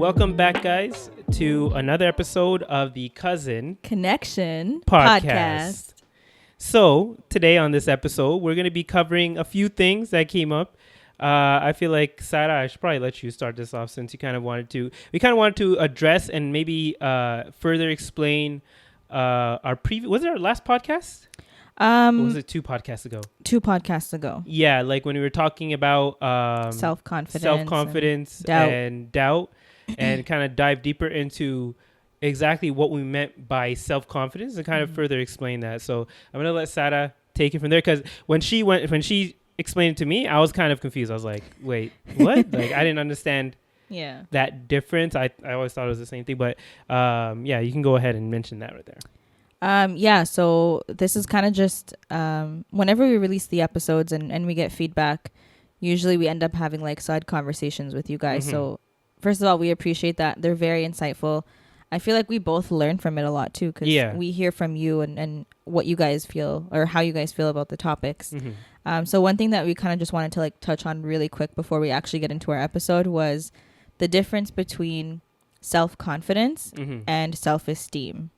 welcome back, guys, to another episode of the Cousin Connection Podcast. So today on this episode, we're going to be covering a few things that came up. I feel like, Sarah, I should probably let you start this off since you kind of wanted to. We kind of wanted to address and maybe further explain our previous. Was it our last podcast? Or was it 2 podcasts ago? 2 podcasts ago. Yeah, like when we were talking about self-confidence and doubt and kind of dive deeper into exactly what we meant by self-confidence and kind of further explain that. So I'm going to let Sarah take it from there, because when she explained it to me, I was kind of confused. I was like, wait, what? Like, I didn't understand that difference. I always thought it was the same thing, but yeah, you can go ahead and mention that right there. So this is kind of just whenever we release the episodes and we get feedback, usually we end up having like side conversations with you guys. So first of all, we appreciate that. They're very insightful. I feel like we both learn from it a lot too, because we hear from you and what you guys feel or how you guys feel about the topics. So one thing that we kind of just wanted to like touch on really quick before we actually get into our episode was the difference between self-confidence and self-esteem.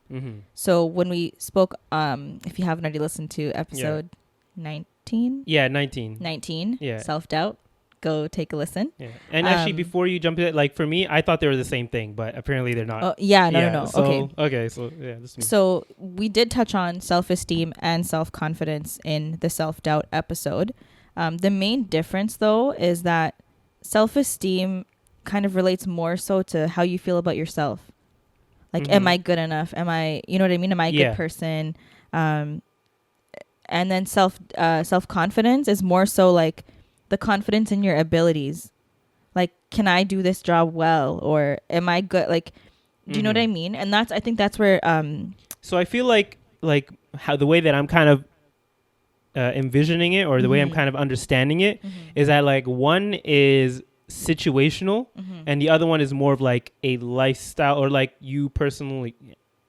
So when we spoke, if you haven't already listened to episode 19, 19, self-doubt, go take a listen. And actually, before you jump in, like for me, I thought they were the same thing, but apparently they're not. No. So, okay. So we did touch on self-esteem and self-confidence in the self-doubt episode. The main difference though is that self-esteem kind of relates more so to how you feel about yourself. Like, am I good enough? Am I, you know what I mean? Am I a good person? And then self-confidence is more so like the confidence in your abilities. Like, can I do this job well? Or am I good? Like, do you know what I mean? And I think that's where, so I feel like how the way that I'm kind of envisioning it, or the way I'm kind of understanding it, is that like one is situational and the other one is more of like a lifestyle, or like you personally,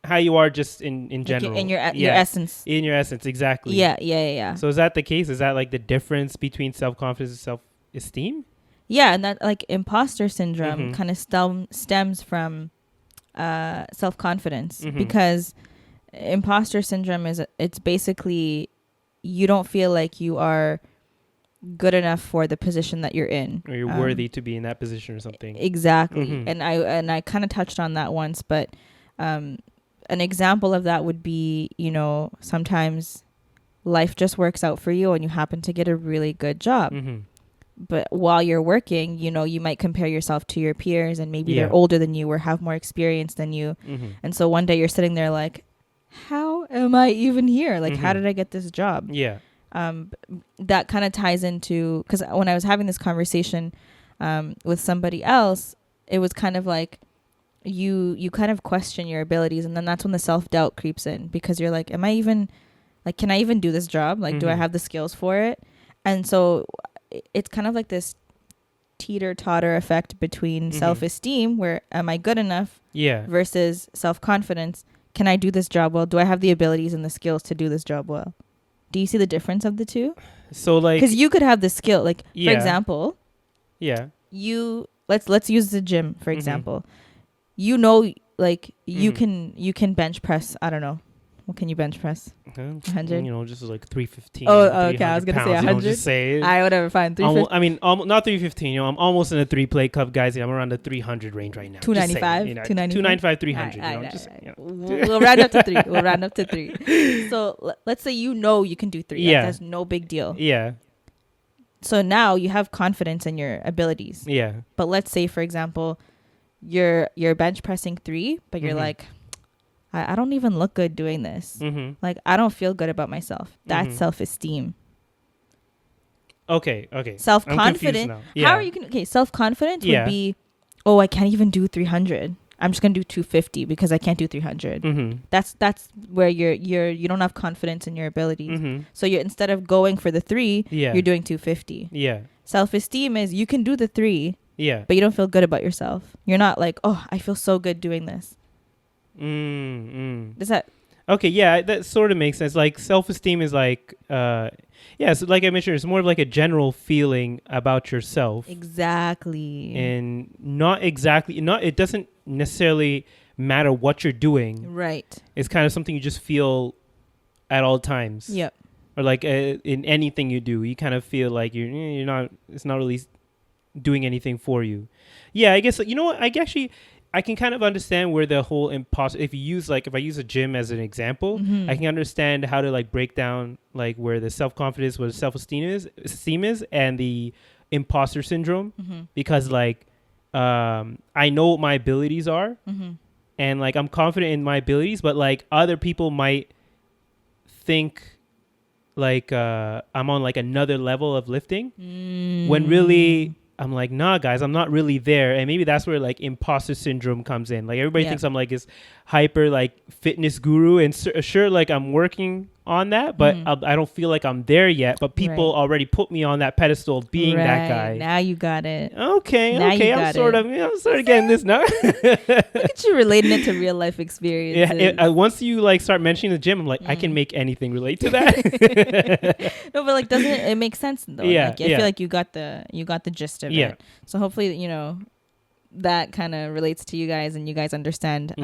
how you are just in general, like in your essence. In your essence, exactly. Yeah. So is that the case? Is that like the difference between self-confidence and self-esteem? Yeah, and that like imposter syndrome kind of stems from self-confidence, because imposter syndrome it's basically you don't feel like you are good enough for the position that you're in, or you're worthy to be in that position or something. Exactly. And I kind of touched on that once, but an example of that would be, you know, sometimes life just works out for you and you happen to get a really good job. But while you're working, you know, you might compare yourself to your peers, and maybe they're older than you or have more experience than you. And so one day you're sitting there like, how am I even here? Like, how did I get this job? That kind of ties into, because when I was having this conversation with somebody else, it was kind of like you kind of question your abilities, and then that's when the self-doubt creeps in, because you're like, can I even do this job? Like, do I have the skills for it? And so it's kind of like this teeter-totter effect between self-esteem, where am I good enough, versus self-confidence. Can I do this job well? Do I have the abilities and the skills to do this job well? Do you see the difference of the two? So like, because you could have the skill, like for example, you let's use the gym for example. You know, like you can bench press. I don't know, what can you bench press? 100. You know, just like 315. Oh, okay. I was gonna say 100. Just say it. I whatever. Fine. 350. I mean, not 315. You know, I'm almost in a 3-plate cup, guys. I'm around the 300 range right now. 295. 295, 300. We'll round up to 3. We'll round up to 3. So let's say you know you can do 3. Like, that's no big deal. So now you have confidence in your abilities. But let's say, for example, you're bench pressing 3, but you're like, I don't even look good doing this. Like, I don't feel good about myself. That's self-esteem. Okay. Self-confident. How are you going to... Okay, self-confidence would be, I can't even do 300. I'm just going to do 250 because I can't do 300. That's where you don't have confidence in your abilities. So you're, instead of going for the 3, you're doing 250. Self-esteem is you can do the 3, but you don't feel good about yourself. You're not like, I feel so good doing this. Does that Okay, yeah, that sort of makes sense. Like self-esteem is like, yeah, so like I mentioned, it's more of like a general feeling about yourself, Exactly. and not exactly, not it doesn't necessarily matter what you're doing. Right. It's kind of something you just feel at all times. Yep. Or like in anything you do, you kind of feel like you're not. It's not really doing anything for you. Yeah, I guess you know what? I can kind of understand where the whole imposter. If I use a gym as an example, I can understand how to like break down like where the self-confidence, where the esteem is, and the imposter syndrome, because like I know what my abilities are, and like I'm confident in my abilities, but like other people might think like I'm on like another level of lifting, when really I'm like, nah, guys, I'm not really there. And maybe that's where like imposter syndrome comes in. Like everybody thinks I'm like this hyper like fitness guru, and sure, like I'm working on that, but I don't feel like I'm there yet. But people already put me on that pedestal of being that guy. Now you got it. Okay, now okay, I'm sort of getting this now. Look at you relating it to real life experiences. Yeah, once you like start mentioning the gym, I'm like, I can make anything relate to that. No, but like, doesn't it make sense though? Yeah, like, I feel like you got the gist of it. So hopefully, that kind of relates to you guys, and you guys understand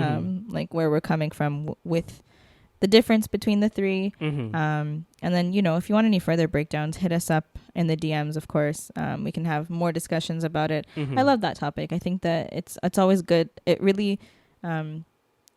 like where we're coming from with the difference between the three. And then, if you want any further breakdowns, hit us up in the DMs, of course. We can have more discussions about it. I love that topic. I think that it's always good. It really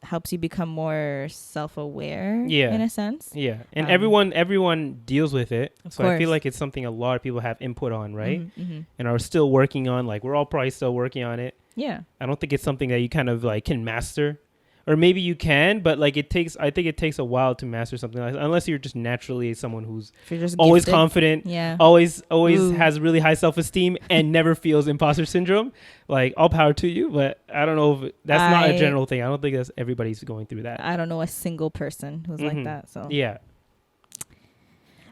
helps you become more self-aware in a sense. Yeah. And everyone deals with it. So I feel like it's something a lot of people have input on, right? And are still working on. Like, we're all probably still working on it. Yeah. I don't think it's something that you kind of like can master. Or maybe you can, but like I think it takes a while to master something like that, unless you're just naturally someone who's always confident, always has really high self-esteem and never feels imposter syndrome. Like, all power to you, but I don't know if that's not a general thing. I don't think that's everybody's going through that. I don't know a single person who's like that. So yeah.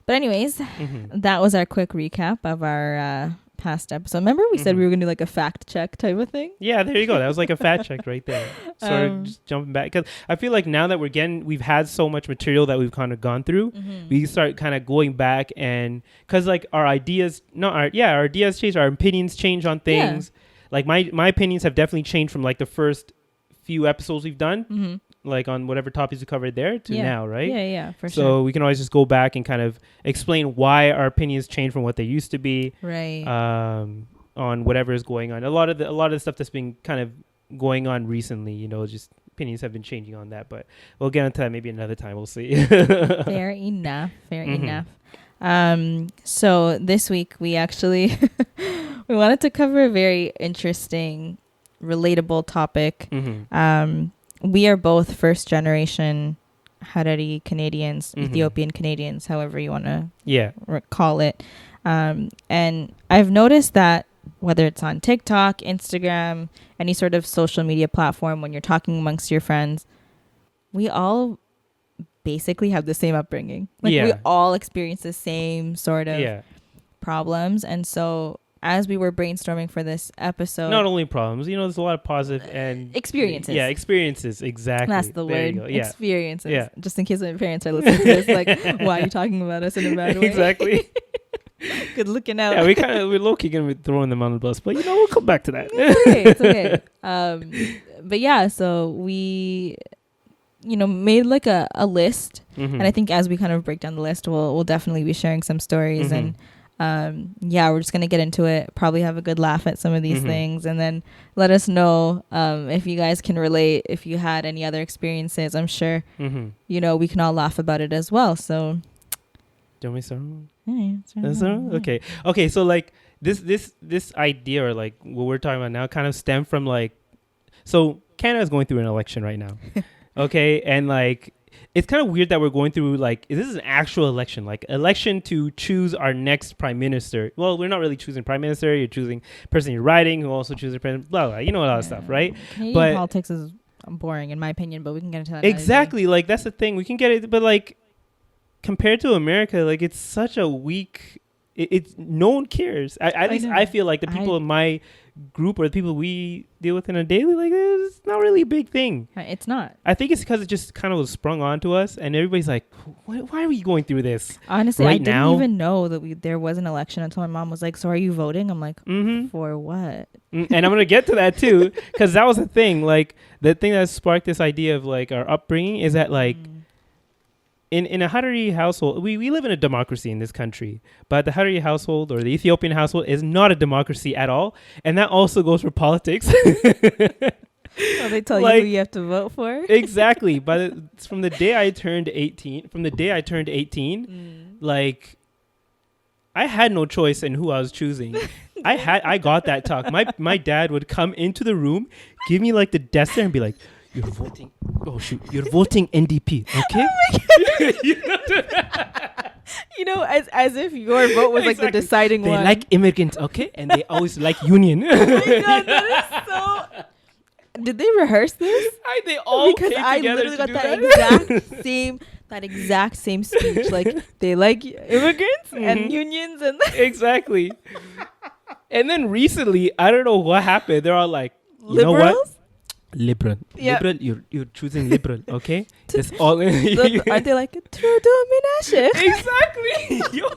But anyways, that was our quick recap of our past episode. Remember we said we were gonna do like a fact check type of thing? Yeah, there you go. That was like a fact check right there. So just jumping back, because I feel like now that we've had so much material that we've kind of gone through, we start kind of going back, and because like our ideas change, our opinions change on things. Like my opinions have definitely changed from like the first few episodes we've done, like on whatever topics we covered there to now, right? Yeah, for sure. So we can always just go back and kind of explain why our opinions change from what they used to be, right? On whatever is going on. A lot of the stuff that's been kind of going on recently, just opinions have been changing on that. But we'll get into that maybe another time. We'll see. Fair enough. So this week we actually we wanted to cover a very interesting, relatable topic. We are both first generation Harari-Canadians, Ethiopian Canadians, however you want to call it. And I've noticed that whether it's on TikTok, Instagram, any sort of social media platform, when you're talking amongst your friends, we all basically have the same upbringing. Like we all experience the same sort of problems. And so as we were brainstorming for this episode, not only problems, there's a lot of positive and experiences. Yeah, experiences. Exactly. That's the word. Experiences. Yeah. Just in case my parents are listening to this, like, why are you talking about us in a bad way? Exactly. Good looking out. Yeah, we're low-key gonna be throwing them on the bus, but we'll come back to that. It's okay. But yeah, so we made like a list, and I think as we kind of break down the list, we'll definitely be sharing some stories, and we're just gonna get into it, probably have a good laugh at some of these things, and then let us know if you guys can relate, if you had any other experiences. I'm sure we can all laugh about it as well. So don't we start? Okay, so like this idea, or like what we're talking about now, kind of stemmed from like, so Canada's going through an election right now. Okay, and like it's kind of weird that we're going through like, this is an actual election to choose our next prime minister. Well, we're not really choosing prime minister. You're choosing person you're riding, who also chooses president. Blah blah. All that stuff, right? Canadian politics is boring in my opinion, but we can get into that. Exactly, like that's the thing. We can get it, but like compared to America, like it's such a weak it's no one cares. At least know. I feel like the people in my group or the people we deal with in a daily, like, it's not really a big thing. It's not. I think it's because it just kind of was sprung onto us, and everybody's like, why are we going through this? Honestly, right I didn't now? even know that there was an election until my mom was like, so are you voting? I'm like, for what? And I'm going to get to that too, because that was the thing. Like, the thing that sparked this idea of like our upbringing is that like, in a Harari household, we live in a democracy in this country, but the Harari household or the Ethiopian household is not a democracy at all. And that also goes for politics. Well, they tell you who you have to vote for. Exactly. But from the day I turned 18, like, I had no choice in who I was choosing. I got that talk. My dad would come into the room, give me like the desk there and be like, you're voting. Oh shoot, you're voting NDP, okay? You know, as if your vote was like the deciding they one. They like immigrants, okay? And they always like union. Oh my god, that is so. Did they rehearse this? They all because came I together literally to got do that exact same speech. Like they like immigrants and unions and exactly. And then recently, I don't know what happened. They're all like, you liberals? know what? Liberal. Yeah. Liberal, you're choosing liberal, okay? That's all. Aren't they like true domination? Exactly. Yo,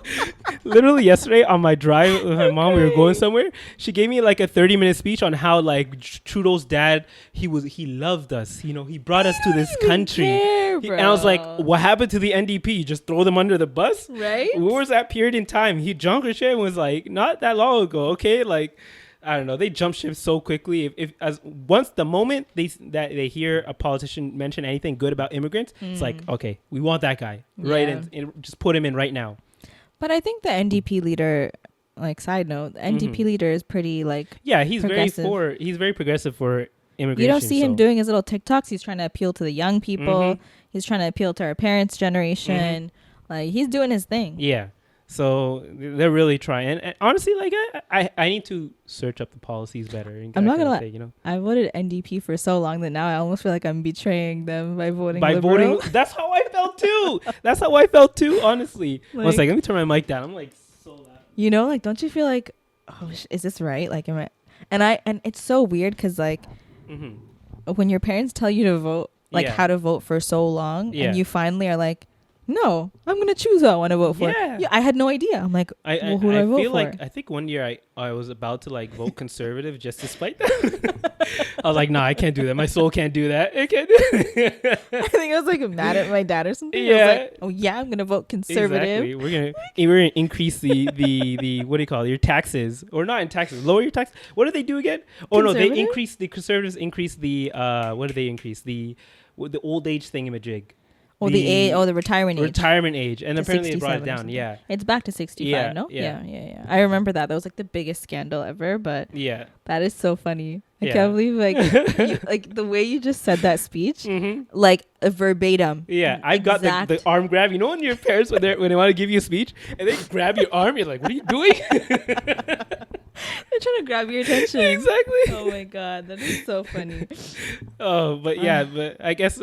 literally yesterday on my drive with my mom, we were going somewhere. She gave me like a 30-minute speech on how like Trudeau's dad, he loved us. You know, he brought us to this country. And I was like, what happened to the NDP? You just throw them under the bus? Right? What was that period in time? He jumped ship was like not that long ago, okay? Like, I don't know. They jump ship so quickly. If once the moment they hear a politician mention anything good about immigrants, it's like, okay, we want that guy, right? And just put him in right now. But I think the NDP leader, like side note, the NDP leader is pretty like he's very progressive for immigration. You don't see him doing his little TikToks. He's trying to appeal to the young people. He's trying to appeal to our parents' generation. Like he's doing his thing. Yeah. So they're really trying. And honestly, like I need to search up the policies better. And I'm not gonna lie. You know, I voted NDP for so long that now I almost feel like I'm betraying them by voting. Liberal. That's how I felt too. Honestly, I was like, let me turn my mic down. I'm like so loud. You know, like, don't you feel like, oh, is this right? Like, and it's so weird because like, when your parents tell you to vote, like how to vote for so long, and you finally are like, no, I'm going to choose who I want to vote for. Yeah, I had no idea. I'm like, who do I vote for? Like, I think one year I was about to like vote conservative just to spite that. I was like, nah, I can't do that. My soul can't do that. I can't do it. I think I was like mad at my dad or something. Yeah. I was like, oh yeah, I'm going to vote conservative. Exactly. We're gonna increase the what do you call it? Your taxes. Or not in taxes. Lower your taxes. What do they do again? Oh no, they increase the conservatives increase the what do they increase? The old age thingamajig. The retirement age. Retirement age. And apparently they brought it down. Yeah. It's back to 65, no? Yeah. I remember that. That was like the biggest scandal ever, but that is so funny. I can't believe like like the way you just said that speech, like verbatim. Yeah, I got the arm grab. You know when your parents when they want to give you a speech and they grab your arm, you're like, what are you doing? They're trying to grab your attention. Exactly. Oh my god, that is so funny. Oh, but but I guess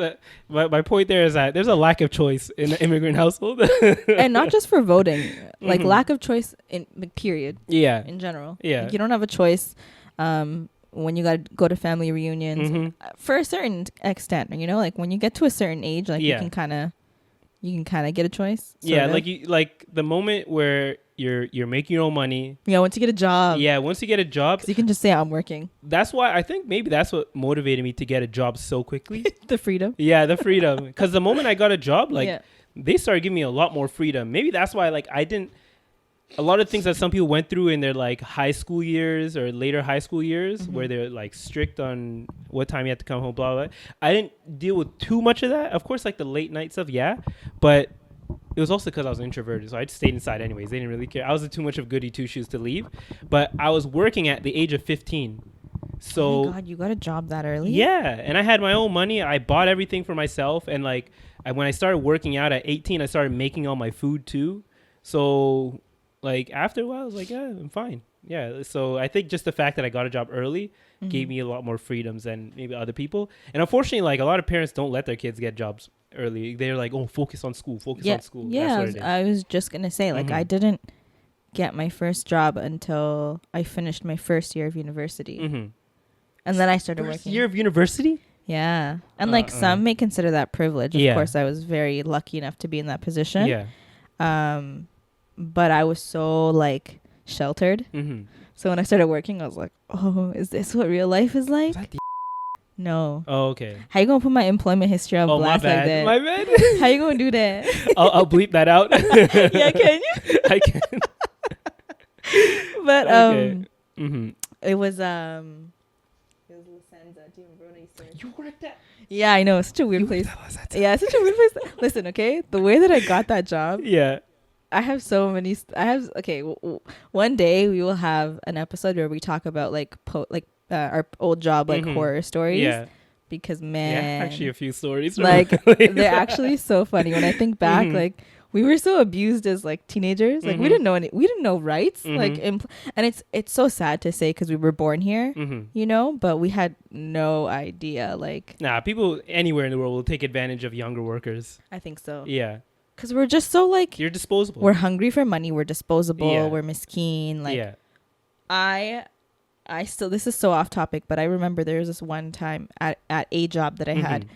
my point there is that there's a lack of choice in an immigrant household, and not just for voting, like lack of choice in period. Yeah. In general. Yeah. Like, you don't have a choice. When you got to go to family reunions for a certain extent, you know, like when you get to a certain age, like you can kind of get a choice. Yeah, like the moment where you're making your own money. Yeah, once you get a job. Yeah, once you get a job, you can just say I'm working. That's why I think maybe that's what motivated me to get a job so quickly. The freedom. Yeah, the freedom. Because the moment I got a job, like they started giving me a lot more freedom. Maybe that's why like I didn't. A lot of things that some people went through in their like high school years or later high school years where they're like strict on what time you have to come home, blah, blah, blah. I didn't deal with too much of that. Of course, like the late night stuff, but it was also because I was introverted. So I just stayed inside anyways. They didn't really care. I was too much of goody two shoes to leave. But I was working at the age of 15. So, oh my God, you got a job that early? Yeah. And I had my own money. I bought everything for myself. And like when I started working out at 18, I started making all my food too. So like after a while, I was like, yeah, I'm fine. Yeah. So I think just the fact that I got a job early gave me a lot more freedoms than maybe other people. And unfortunately, like a lot of parents don't let their kids get jobs early. They're like, oh, focus on school, focus on school. Yeah. I was just going to say, like, I didn't get my first job until I finished my first year of university. Mm-hmm. And then I started First working. year of university? Yeah. And like some may consider that privilege. Of Yeah. course, I was very lucky enough to be in that position. Yeah. But I was so like sheltered. Mm-hmm. So when I started working, I was like, oh, is this what real life is like? Is that the No. Oh, okay. How you gonna put my employment history on Oh, my blast like bad. that? My bad. How you gonna do that? I'll bleep that out. Yeah, can you? I can. But Okay. Mm-hmm. it was Lasenza. Do you remember when I used to work? You worked at. Yeah, I know. It's such a weird place. Yeah, it's such a weird place. Listen, okay? The way that I got that job, Yeah. I have so many. Okay. One day we will have an episode where we talk about like our old job, like horror stories. Yeah. Because man, Yeah, actually a few stories. like they're actually so funny when I think back. Like we were so abused as like teenagers. Like we didn't know rights. Like and it's so sad to say because we were born here, you know, but we had no idea. Like people anywhere in the world will take advantage of younger workers. I think so. Yeah. Because we're just so like You're disposable. we're hungry for money. We're disposable. Yeah. We're miskeen. Like yeah. I still, this is so off topic, but I remember there was this one time at a job that I had,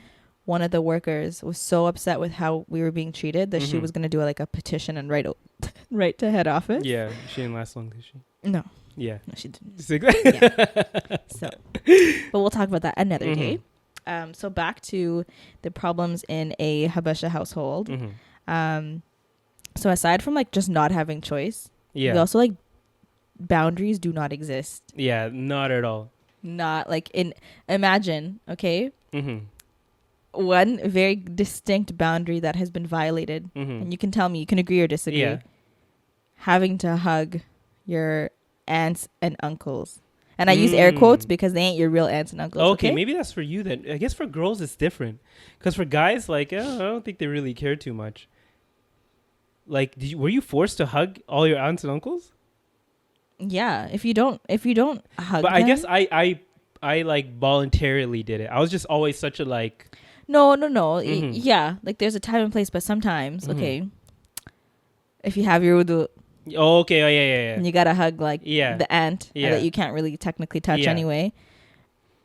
one of the workers was so upset with how we were being treated that she was going to do like a petition and write to head office. Yeah. She didn't last long, did she? No. Yeah. No, she didn't. Yeah. So, but we'll talk about that another day. So back to the problems in a Habesha household. So aside from like just not having choice, we also like boundaries do not exist. Yeah, not at all. Not like imagine, okay? One very distinct boundary that has been violated, and you can tell me, you can agree or disagree. Yeah. Having to hug your aunts and uncles. And I use air quotes because they ain't your real aunts and uncles. Okay, maybe that's for you then. I guess for girls it's different. Because for guys, like, I don't think they really care too much. Like, were you forced to hug all your aunts and uncles? Yeah, if you don't hug But them, I guess I like voluntarily did it. I was just always such a like. No. Yeah, like there's a time and place, but sometimes, okay, if you have your wudu, Oh, okay. Oh, yeah. and you gotta hug like the aunt that you can't really technically touch anyway.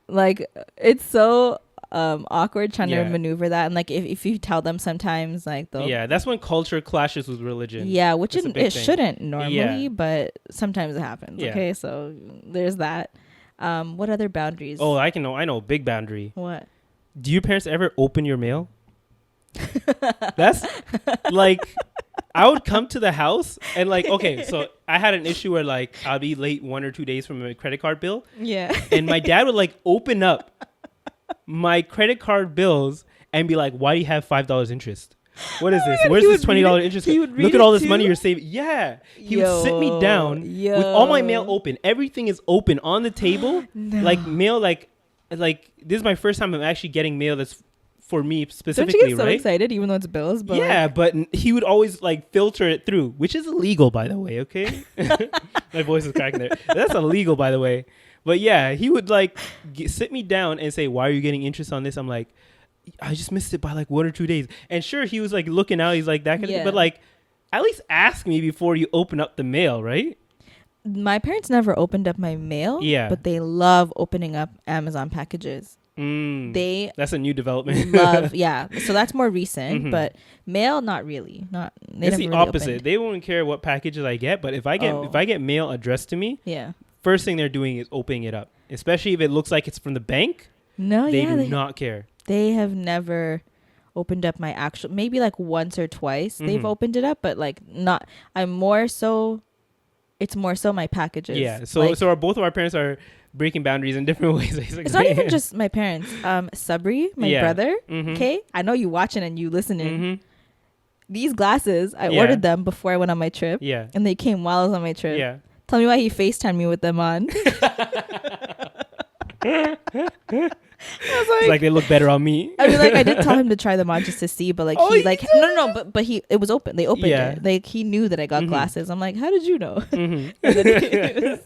Like it's so awkward trying to maneuver that, and like if you tell them sometimes, like they'll that's when culture clashes with religion. Yeah, which it shouldn't normally, but sometimes it happens. Yeah. Okay, so there's that. What other boundaries? Oh, I know. Big boundary. What? Do your parents ever open your mail? That's like, I would come to the house and like, okay, so I had an issue where like I'll be late 1 or 2 days from a credit card bill. Yeah. And my dad would like open up my credit card bills and be like, why do you have $5 interest? What is this? Where's this $20 interest? Look at all this money you're saving. Yeah. He would sit me down with all my mail open. Everything is open on the table. No. Like mail, like this is my first time I'm actually getting mail that's for me specifically, Don't you get so right? excited even though it's bills? But yeah, but he would always like filter it through, which is illegal, by the way, okay? My voice is cracking there. That's illegal, by the way. But yeah, he would like sit me down and say, why are you getting interest on this? I'm like, I just missed it by like 1 or 2 days. And sure, he was like looking out. He's like that kind of thing. But like, at least ask me before you open up the mail, right? My parents never opened up my mail. Yeah. But they love opening up Amazon packages. That's a new development. So that's more recent, but mail not really. It's the opposite. They won't care what packages I get, but if I get mail addressed to me, first thing they're doing is opening it up, especially if it looks like it's from the bank. They do not care. They have never opened up my actual, maybe like once or twice they've opened it up, but like not. It's more so my packages. Yeah. So both of our parents are breaking boundaries in different ways. It's not even just my parents. Sabri, my brother. Okay, I know you watching and you listening. These glasses, I ordered them before I went on my trip. Yeah, and they came while I was on my trip. Yeah. Tell me why he FaceTimed me with them on. It's like they look better on me. I mean, like I did tell him to try them on just to see, but like it was open. They opened it. Like he knew that I got glasses. I'm like, how did you know? It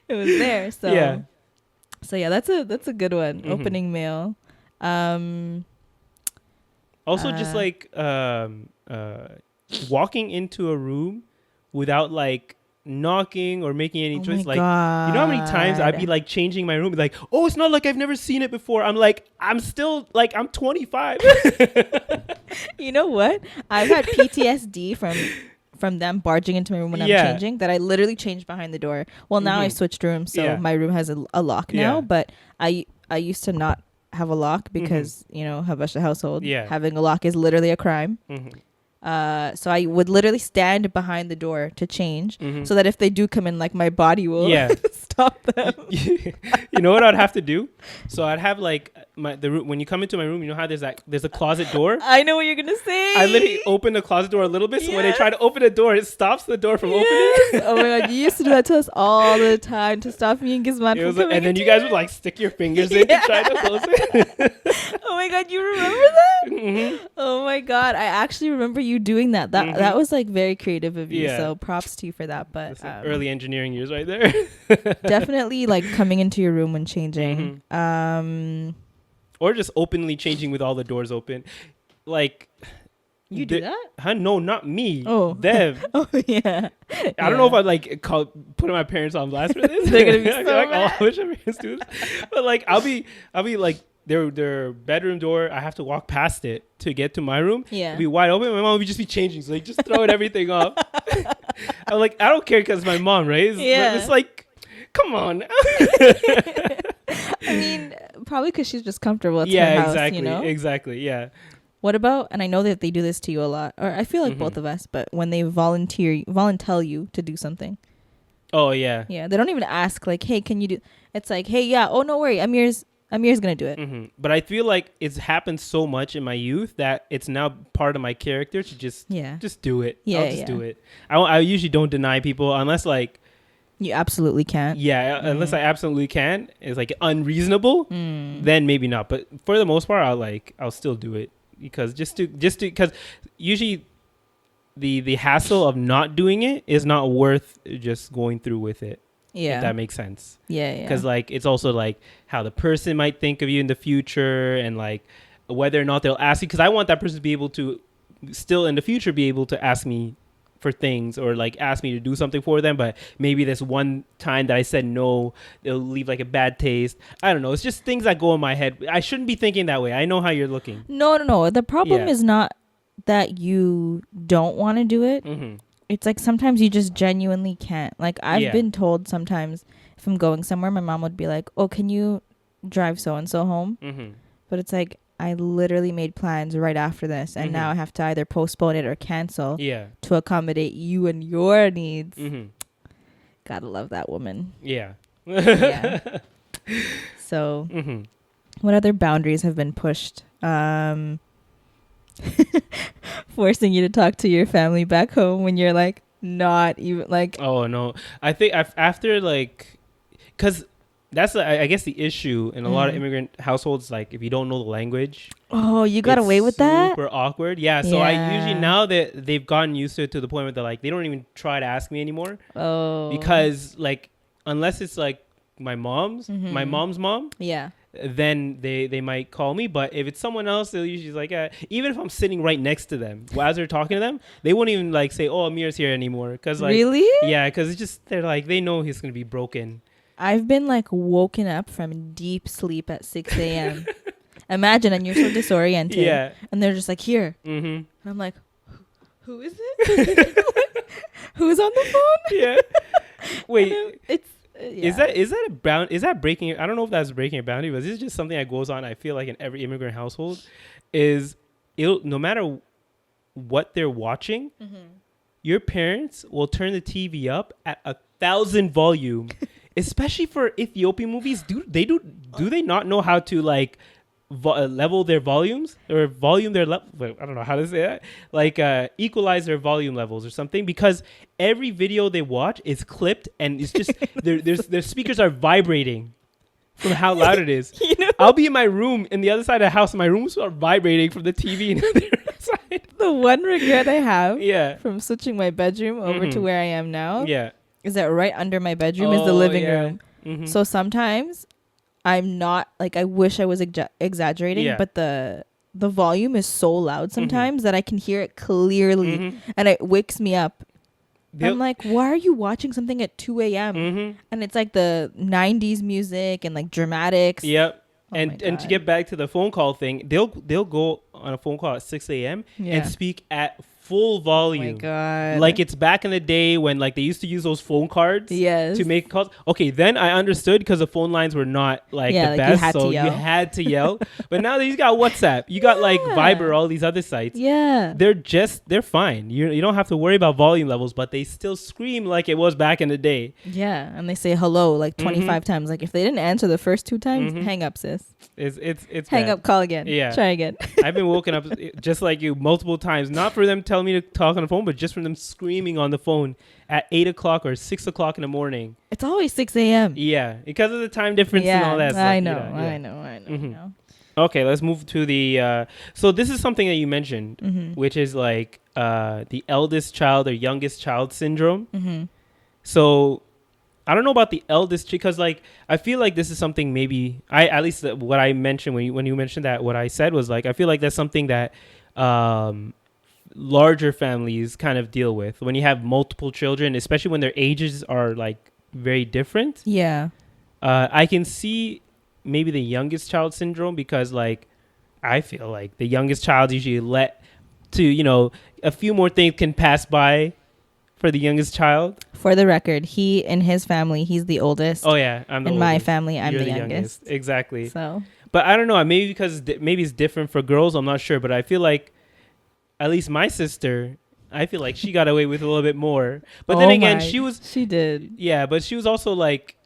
was there. So yeah, that's a good one. Opening mail. Also, just like walking into a room without like knocking or making any Oh choice. my Like, you know how many times I'd be God. like changing my room, be like, oh, it's not like I've never seen it before. I'm like, I'm still like, I'm 25. You know what? I've had PTSD from them barging into my room when I'm Yeah. changing, that I literally changed behind the door. Well, now I Mhm. switched rooms, so Yeah. my room has a lock now. Yeah. But I used to not have a lock because Habesha household, Yeah. having a lock is literally a crime. Mhm. So I would literally stand behind the door to change, Mhm. so that if they do come in, like my body will Yeah. stop them. You know what I'd have to do? So I'd have like the room, when you come into my room, you know how there's a closet door. I know what you're gonna say. I literally open the closet door a little bit, so when they Yes. try to open the door, it stops the door from opening. Oh my God, you used to do that to us all the time to stop me and Gizman It from was, coming and then into you guys your would like stick your fingers in to try to close it. Oh my God, you remember that? Mhm. Oh my God, I actually remember you doing that. That Mhm. was like very creative of you. Yeah. So props to you for that. But That's like early engineering years right there. definitely like coming into your room when changing. Or just openly changing with all the doors open. Like, You do that? Huh? No, not me. Oh. Them. Oh yeah. I don't know if I like putting my parents on blast for this. They're gonna be I feel so like, mad. I wish my parents do this. But like, I'll be like their bedroom door. I have to walk past it to get to my room. Yeah. It'd be wide open. My mom would just be changing, so like just throwing everything off. I'm like, I don't care because my mom, right? It's like, come on. I mean, probably because she's just comfortable. It's Yeah, her house, exactly, you know? exactly. Yeah. What about, and I know that they do this to you a lot, or I feel like both of us, but when they volunteer you to do something. Oh yeah. Yeah, they don't even ask like, "Hey, can you do?" It's like, "Hey, yeah, oh no worry, Amir's gonna do it." But I feel like it's happened so much in my youth that it's now part of my character to just do it. Yeah, I'll just do it. I usually don't deny people unless like You absolutely can't. unless I absolutely can. It's like unreasonable. Then maybe not. But for the most part, I'll still do it because because usually the hassle of not doing it is not worth just going through with it. Yeah, If that makes sense. yeah. Because like it's also like how the person might think of you in the future and like whether or not they'll ask you, because I want that person to be able to still in the future be able to ask me for things or like ask me to do something for them, but maybe this one time that I said no, it'll leave like a bad taste. I don't know, it's just things that go in my head. I shouldn't be thinking that way. I know how you're looking. No, the problem Yeah. is not that you don't want to do it. It's like sometimes you just genuinely can't. Like I've been told sometimes if I'm going somewhere, my mom would be like, "Oh, can you drive so and so home?" But it's like I literally made plans right after this, and now I have to either postpone it or cancel to accommodate you and your needs. Gotta love that woman. Yeah. Yeah. So, what other boundaries have been pushed? Forcing you to talk to your family back home when you're like not even like. Oh no, I think after like, because that's I guess the issue in a lot of immigrant households. Like if you don't know the language, Oh, you got it's away with that? Super awkward. Yeah. So I usually now that they've gotten used to it to the point where they're like they don't even try to ask me anymore. Oh. Because like unless it's like my mom's mom. Yeah. Then they might call me, but if it's someone else, they'll usually like even if I'm sitting right next to them as they're talking to them, they won't even like say, "Oh, Amir's here" anymore, because like Really? yeah, because it's just they're like they know he's gonna be broken. I've been like woken up from deep sleep at 6 a.m. Imagine, and you're so disoriented. Yeah, And they're just like, "Here," and I'm like, "Who is it? Who's on the phone?" yeah. Wait, It's yeah. is that breaking? I don't know if that's breaking a boundary, but this is just something that goes on. I feel like in every immigrant household, is no matter what they're watching, your parents will turn the TV up at 1,000 volume, especially for Ethiopian movies. Do they not know how to like level their volumes or volume their level? I don't know how to say that. Like equalize their volume levels or something, because every video they watch is clipped and it's just their speakers are vibrating from how loud it is. You know, I'll be in my room in the other side of the house and my rooms are vibrating from the TV in the other side. the one regret I have Yeah. from switching my bedroom over to where I am now Yeah. is that right under my bedroom is the living yeah. room. So sometimes I'm not like, I wish I was exaggerating, but the volume is so loud sometimes that I can hear it clearly and it wakes me up. I'm like, why are you watching something at 2 a.m.? Mm-hmm. And it's like the 90s music and like dramatics. Yep. Oh and to get back to the phone call thing, they'll go on a phone call at 6 a.m. and speak at full volume. Oh my God. Like it's back in the day when like they used to use those phone cards Yes. to make calls. Okay, then I understood because the phone lines were not like the like best, you had to yell. But now that you got WhatsApp, you got like Viber, all these other sites. Yeah. They're fine. You don't have to worry about volume levels, but they still scream like it was back in the day. Yeah, and they say hello like 25 times. Like if they didn't answer the first 2 times, hang up, sis. It's hang bad. up, call again. Yeah. Try again. I've been woken up just like you multiple times, not for them telling me to talk on the phone, but just from them screaming on the phone at 8 o'clock or 6 o'clock in the morning. It's always 6 a.m. Yeah, because of the time difference and all that stuff. I know. I know. Okay, let's move to the so this is something that you mentioned, which is like the eldest child or youngest child syndrome. So I don't know about the eldest because like I feel like this is something maybe at least what I mentioned when you mentioned that, what I said was like I feel like that's something that larger families kind of deal with when you have multiple children, especially when their ages are like very different. Yeah. I can see maybe the youngest child syndrome because like I feel like the youngest child usually let to a few more things can pass by for the youngest child. For the record, he in his family, he's the oldest. Oh yeah, I'm the in oldest. my family, I'm You're the youngest. Exactly. So, but I don't know. Maybe because maybe it's different for girls. I'm not sure. But I feel like at least my sister, I feel like she got away with a little bit more. But then again, she did. Yeah, but she was also like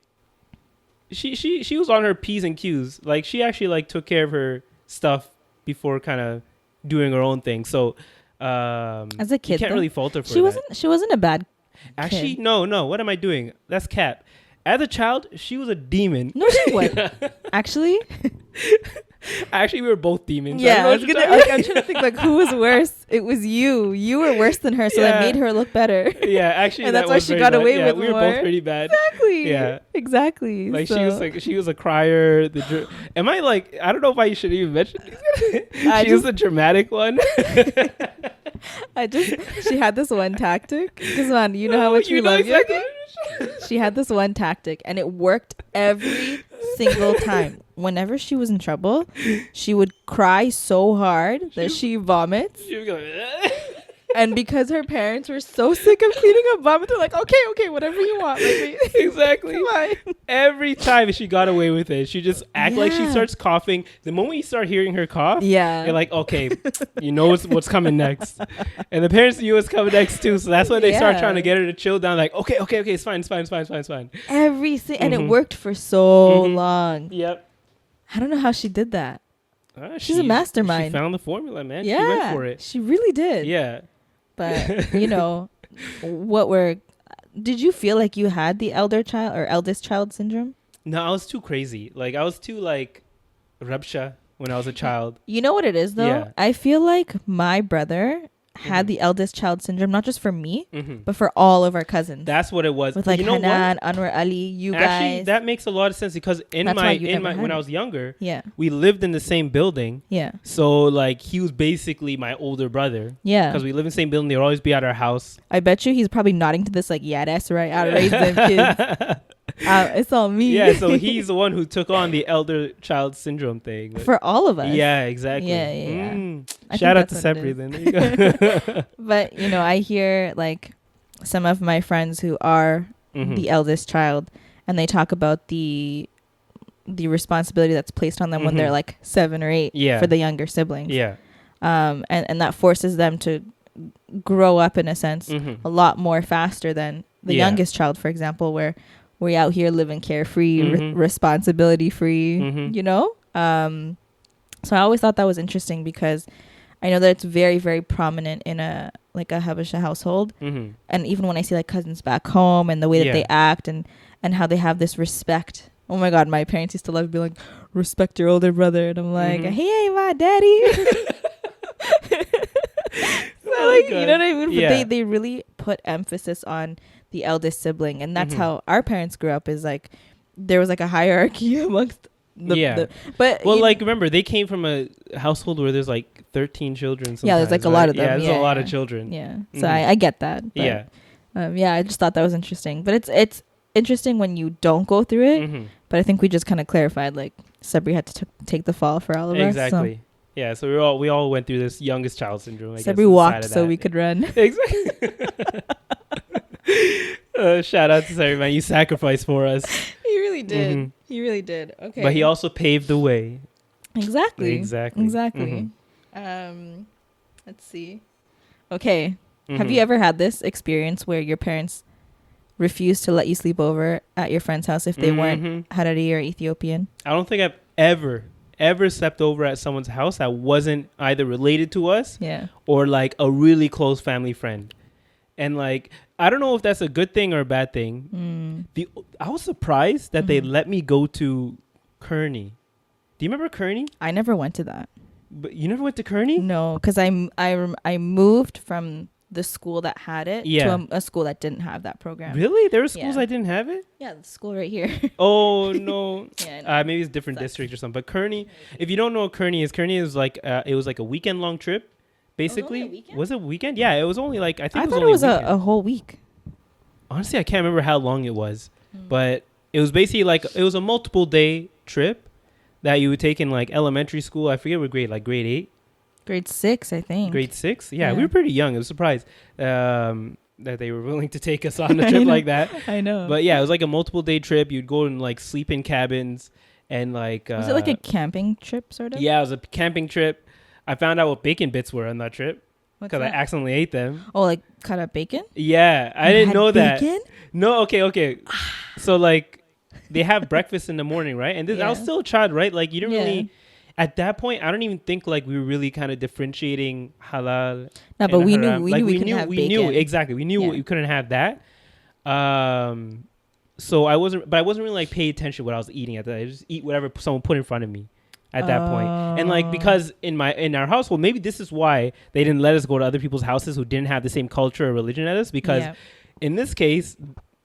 she was on her P's and Q's. Like she actually like took care of her stuff before kind of doing her own thing. So as a kid, you can't really fault her for that. She wasn't a bad Actually, kid. no. What am I doing? That's Cap. As a child, she was a demon. No, she wasn't. Actually, we were both demons. Yeah, I'm trying to think like who was worse. It was you. You were worse than her, so that made her look better. Yeah, actually, and that's why she got away with we more. were both pretty bad. Exactly. Yeah, exactly. Like she was a crier. Am I like? I don't know if I should even mention these. She was the dramatic one. She had this one tactic. Because man, you know how much we love you. She had this one tactic, and it worked every single time. Whenever she was in trouble, she would cry so hard that she vomits. She would go, and because her parents were so sick of cleaning up vomit, they're like, okay, whatever you want. Like, exactly. Come on. Every time she got away with it, she just act like she starts coughing. The moment you start hearing her cough, you're like, okay, you know what's coming next. And the parents knew what's coming next too, so that's when they start trying to get her to chill down. Like, okay, it's fine. And it worked for so long. Yep. I don't know how she did that. She's a mastermind. She found the formula, man. Yeah, she went for it. She really did. Yeah. But did you feel like you had the eldest child syndrome? No, I was too crazy. Like I was too like Habesha when I was a child. You know what it is though? Yeah. I feel like my brother had the eldest child syndrome, not just for me, but for all of our cousins. That's what it was. With like Hanan, Anwar Ali, you guys. Actually, that makes a lot of sense because when I was younger, we lived in the same building. Yeah. So like he was basically my older brother. Yeah. Because we live in the same building, they would always be at our house. I bet you he's probably nodding to this like, yeah, that's right. I raised them kids. It's all me. Yeah, so he's the one who took on the elder child syndrome thing. For all of us. Yeah, exactly. Yeah. Shout out to Sebri then. There you go. But, I hear like some of my friends who are the eldest child, and they talk about the responsibility that's placed on them when they're like 7 or 8 for the younger siblings. Yeah. And that forces them to grow up in a sense a lot more faster than the youngest child, for example, where we're out here living carefree, responsibility free, so I always thought that was interesting because I know that it's very, very prominent in a Habesha household. And even when I see like cousins back home and the way that they act and how they have this respect. Oh my God, my parents used to love to be like, respect your older brother. And I'm like, he ain't my daddy. So like, you know what I mean? But they really put emphasis on the eldest sibling. And that's how our parents grew up, is like, there was like a hierarchy amongst remember, they came from a household where there's like 13 children sometimes, there's like a lot of them. There's a lot of children. So I get that. Yeah. Yeah, I just thought that was interesting. But it's interesting when you don't go through it. Mm-hmm. But I think we just kind of clarified, like, Sabri had to take the fall for all of us. Exactly. Yeah, so we all went through this youngest child syndrome. I guess, Sabri walked so we could run. Exactly. Shout out to Sabri, man. You sacrificed for us. He really did. Mhm. He really did. Okay. But he also paved the way. Exactly. Exactly. Exactly. Mhm. Let's see. Okay. Have Mhm. you ever had this experience where your parents refused to let you sleep over at your friend's house if they weren't Harari or Ethiopian? I don't think I've ever slept over at someone's house that wasn't either related to us Yeah. or like a really close family friend. And like, I don't know if that's a good thing or a bad thing. I was surprised that they let me go to Kearney. Do you remember Kearney? I never went to that. But you never went to Kearney? No, because I moved from the school that had it to a school that didn't have that program. Really? There were schools Yeah. I didn't have it? Yeah, the school right here. Oh, no. Yeah, Maybe it's a different district or something. But Kearney, if you don't know what Kearney is like, it was like a weekend long trip, basically. Was it a weekend? Yeah, it was only like, I think thought it was a whole week. Honestly, I can't remember how long it was. But it was basically like, it was a multiple day trip that you would take in like elementary school. I forget what grade, like grade 8. Grade 6, I think. Grade 6? Yeah, we were pretty young. I was surprised that they were willing to take us on a trip like that. I know. But yeah, it was like a multiple day trip. You'd go and like sleep in cabins and like... was it like a camping trip sort of? Yeah, it was a camping trip. I found out what bacon bits were on that trip because I accidentally ate them. Oh, like cut up bacon? Yeah, I didn't know that. Bacon? No, okay. So like they have breakfast in the morning, right? And I was still a child, right? Like you didn't really... At that point, I don't even think like we were really kind of differentiating halal. No, but we haram. knew we couldn't have bacon. Knew exactly. We knew we couldn't have that. So I wasn't really like paying attention to what I was eating at that. I just eat whatever someone put in front of me at that point. And like because in our household, maybe this is why they didn't let us go to other people's houses who didn't have the same culture or religion as us. Because in this case,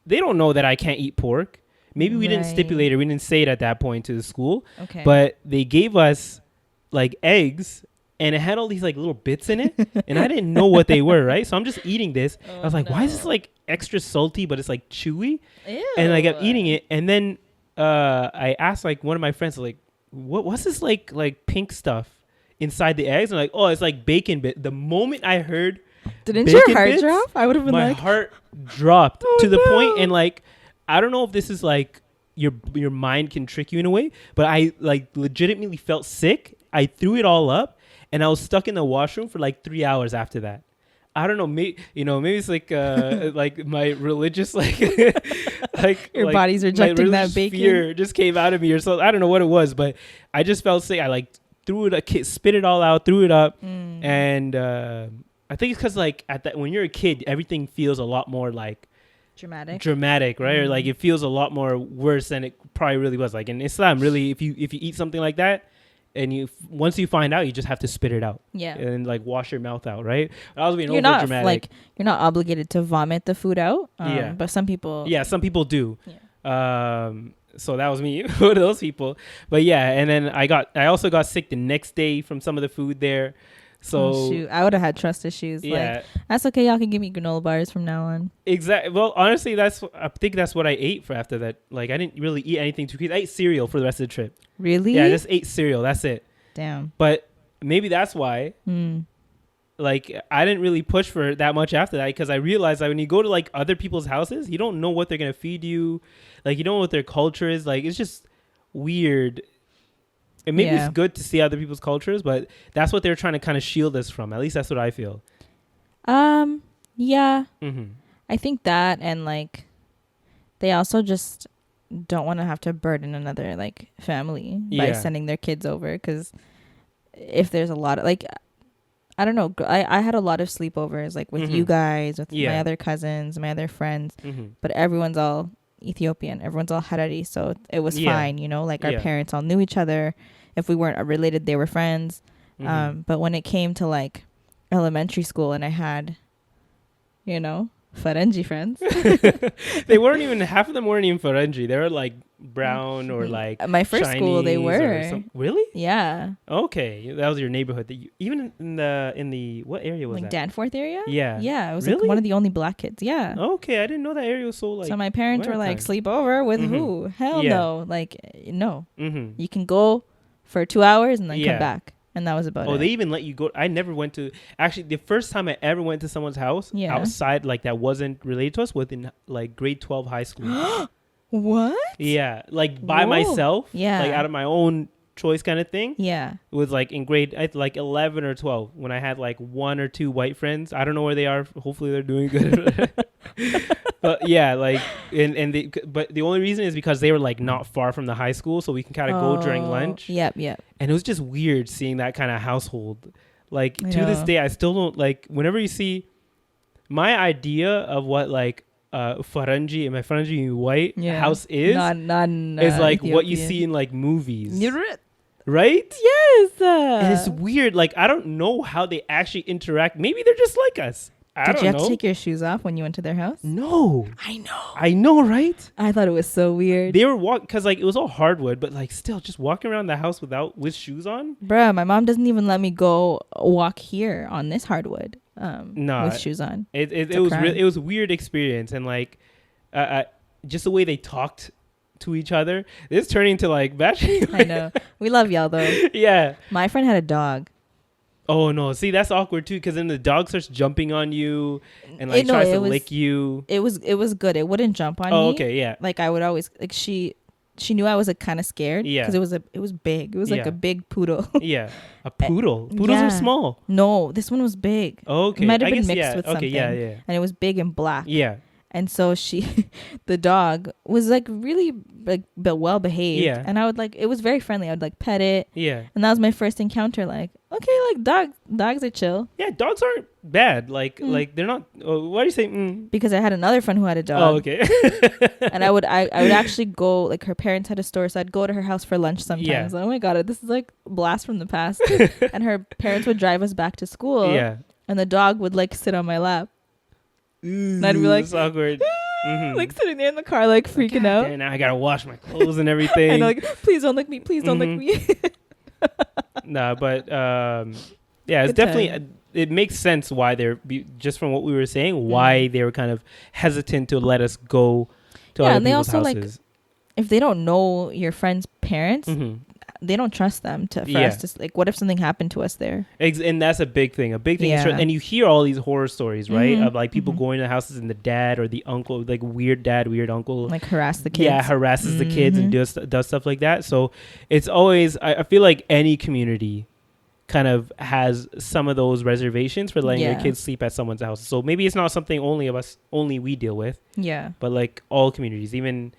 they don't know that I can't eat pork. Maybe we didn't stipulate it. We didn't say it at that point to the school. Okay. But they gave us like eggs and it had all these like little bits in it. And I didn't know what they were, right? So I'm just eating this. I was like, why is this like extra salty, but it's like chewy? Ew. And like I'm eating it. And then I asked like one of my friends, like, what's this like pink stuff inside the eggs? And like, oh, it's like bacon bit. The moment I heard Didn't your heart drop? I would have been my heart dropped to the point and like, I don't know if this is like your mind can trick you in a way, but I like legitimately felt sick. I threw it all up and I was stuck in the washroom for like 3 hours after that. I don't know, maybe it's like like my religious like your body's rejecting that bacon. Fear just came out of me or something. I don't know what it was, but I just felt sick. I like threw it, spit it all out, threw it up, and I think it's because like when you're a kid, everything feels a lot more like dramatic, right? Or like it feels a lot more worse than it probably really was. Like in Islam, really, if you eat something like that, and once you find out, you just have to spit it out, and like wash your mouth out, right? I was being over dramatic. You're not obligated to vomit the food out, but some people, some people do. So that was me, one of those people. But yeah, and then I also got sick the next day from some of the food there. So shoot. I would have had trust issues. Yeah, like, that's okay. Y'all can give me granola bars from now on. Exactly. Well, honestly, I think that's what I ate for after that. Like, I didn't really eat anything too crazy. I ate cereal for the rest of the trip. Really? Yeah, I just ate cereal. That's it. Damn. But maybe that's why. Like, I didn't really push for that much after that because I realized that when you go to like other people's houses, you don't know what they're gonna feed you. Like, you don't know what their culture is. Like, it's just weird. And maybe it's good to see other people's cultures, but that's what they're trying to kind of shield us from. At least that's what I feel. Yeah. I think that, and like, they also just don't want to have to burden another like family by sending their kids over. Because if there's a lot of like, I don't know. I had a lot of sleepovers like with you guys, with my other cousins, my other friends, but everyone's all Ethiopian, everyone's all Harari, so it was fine, you know, like our parents all knew each other. If we weren't related, they were friends. But when it came to like elementary school and I had, you know, Farangi friends. They weren't even, half of them weren't even Farangi. They were like brown or like At my first school, they Chinese or were. Really? Yeah. Okay, that was your neighborhood. Even in the what area was Like that? Danforth area? Yeah. Yeah. It was Really? like one of the only black kids. Yeah. Okay, I didn't know that area was so like. So my parents were like, time. sleep over with Mhm. who? Hell Yeah. no. Like, no. Mm-hmm. You can go for 2 hours and then Yeah. come back. And that was about Oh, it. they even let you go. I never went to. Actually, the first time I ever went to someone's house Yeah. outside, like that wasn't related to us, was in like grade 12 high school. What? Yeah, like by Whoa. myself. Yeah. Like out of my own choice kind of thing. Yeah. It was like in grade like 11 or 12 when I had like one or two white friends. I don't know where they are. Hopefully they're doing good. But yeah, like but the only reason is because they were like not far from the high school, so we can kind of go during lunch. Yep. And it was just weird seeing that kind of household. Like I to this know. day, I still don't like. Whenever you see my idea of what like Farangi and my Farangi white house is like what you see in like movies. Right? Yes. And it's weird. Like, I don't know how they actually interact. Maybe they're just like us. I Did don't you have know. to take your shoes off when you went to their house? No. I know, right? I thought it was so weird. They were walking, because like it was all hardwood, but like still just walking around the house with shoes on. Bruh, my mom doesn't even let me go walk here on this hardwood No, with shoes on. It was it was a weird experience. And like just the way they talked to each other, it's turning into like bashing. I know. We love y'all though. Yeah. My friend had a dog. Oh no! See, that's awkward too, because then the dog starts jumping on you and like tries to lick you. It was good. It wouldn't jump on me. Oh, okay, yeah. Like I would always like she knew I was like kind of scared. Yeah. Because it was big. It was like a big poodle. Yeah, a poodle. Poodles are small. No, this one was big. Okay, It might have been mixed with something. Yeah. And it was big and black. Yeah. And so the dog was like really like well behaved. Yeah. And I would like, it was very friendly. I would like pet it. Yeah. And that was my first encounter. Like, okay, like dogs are chill. Yeah, dogs aren't bad. Like they're not. Why do you say? Because I had another friend who had a dog. Oh, okay. And I would actually go, like her parents had a store, so I'd go to her house for lunch sometimes. Yeah. Like, oh my god, this is like a blast from the past. And her parents would drive us back to school. Yeah. And the dog would like sit on my lap. Ooh, and I'd be like, it's awkward. Like sitting there in the car, like freaking out. And now I gotta wash my clothes and everything. And like, please don't lick me. Please don't lick me. Nah, but yeah, it's Good definitely. time. It makes sense why just from what we were saying, why they were kind of hesitant to let us go to other and they people's also houses. like, if they don't know your friend's parents, Mm-hmm. they don't trust them for us to like. What if something happened to us there? And that's a big thing. A big thing. Yeah. And you hear all these horror stories, right? Mhm. Of like people going to houses and the dad or the uncle, like weird dad, weird uncle, Like harass the kids. Yeah, harasses the kids and does stuff like that. So it's always, I feel like any community kind of has some of those reservations for letting their kids sleep at someone's house. So maybe it's not something only we deal with. Yeah. But like all communities, even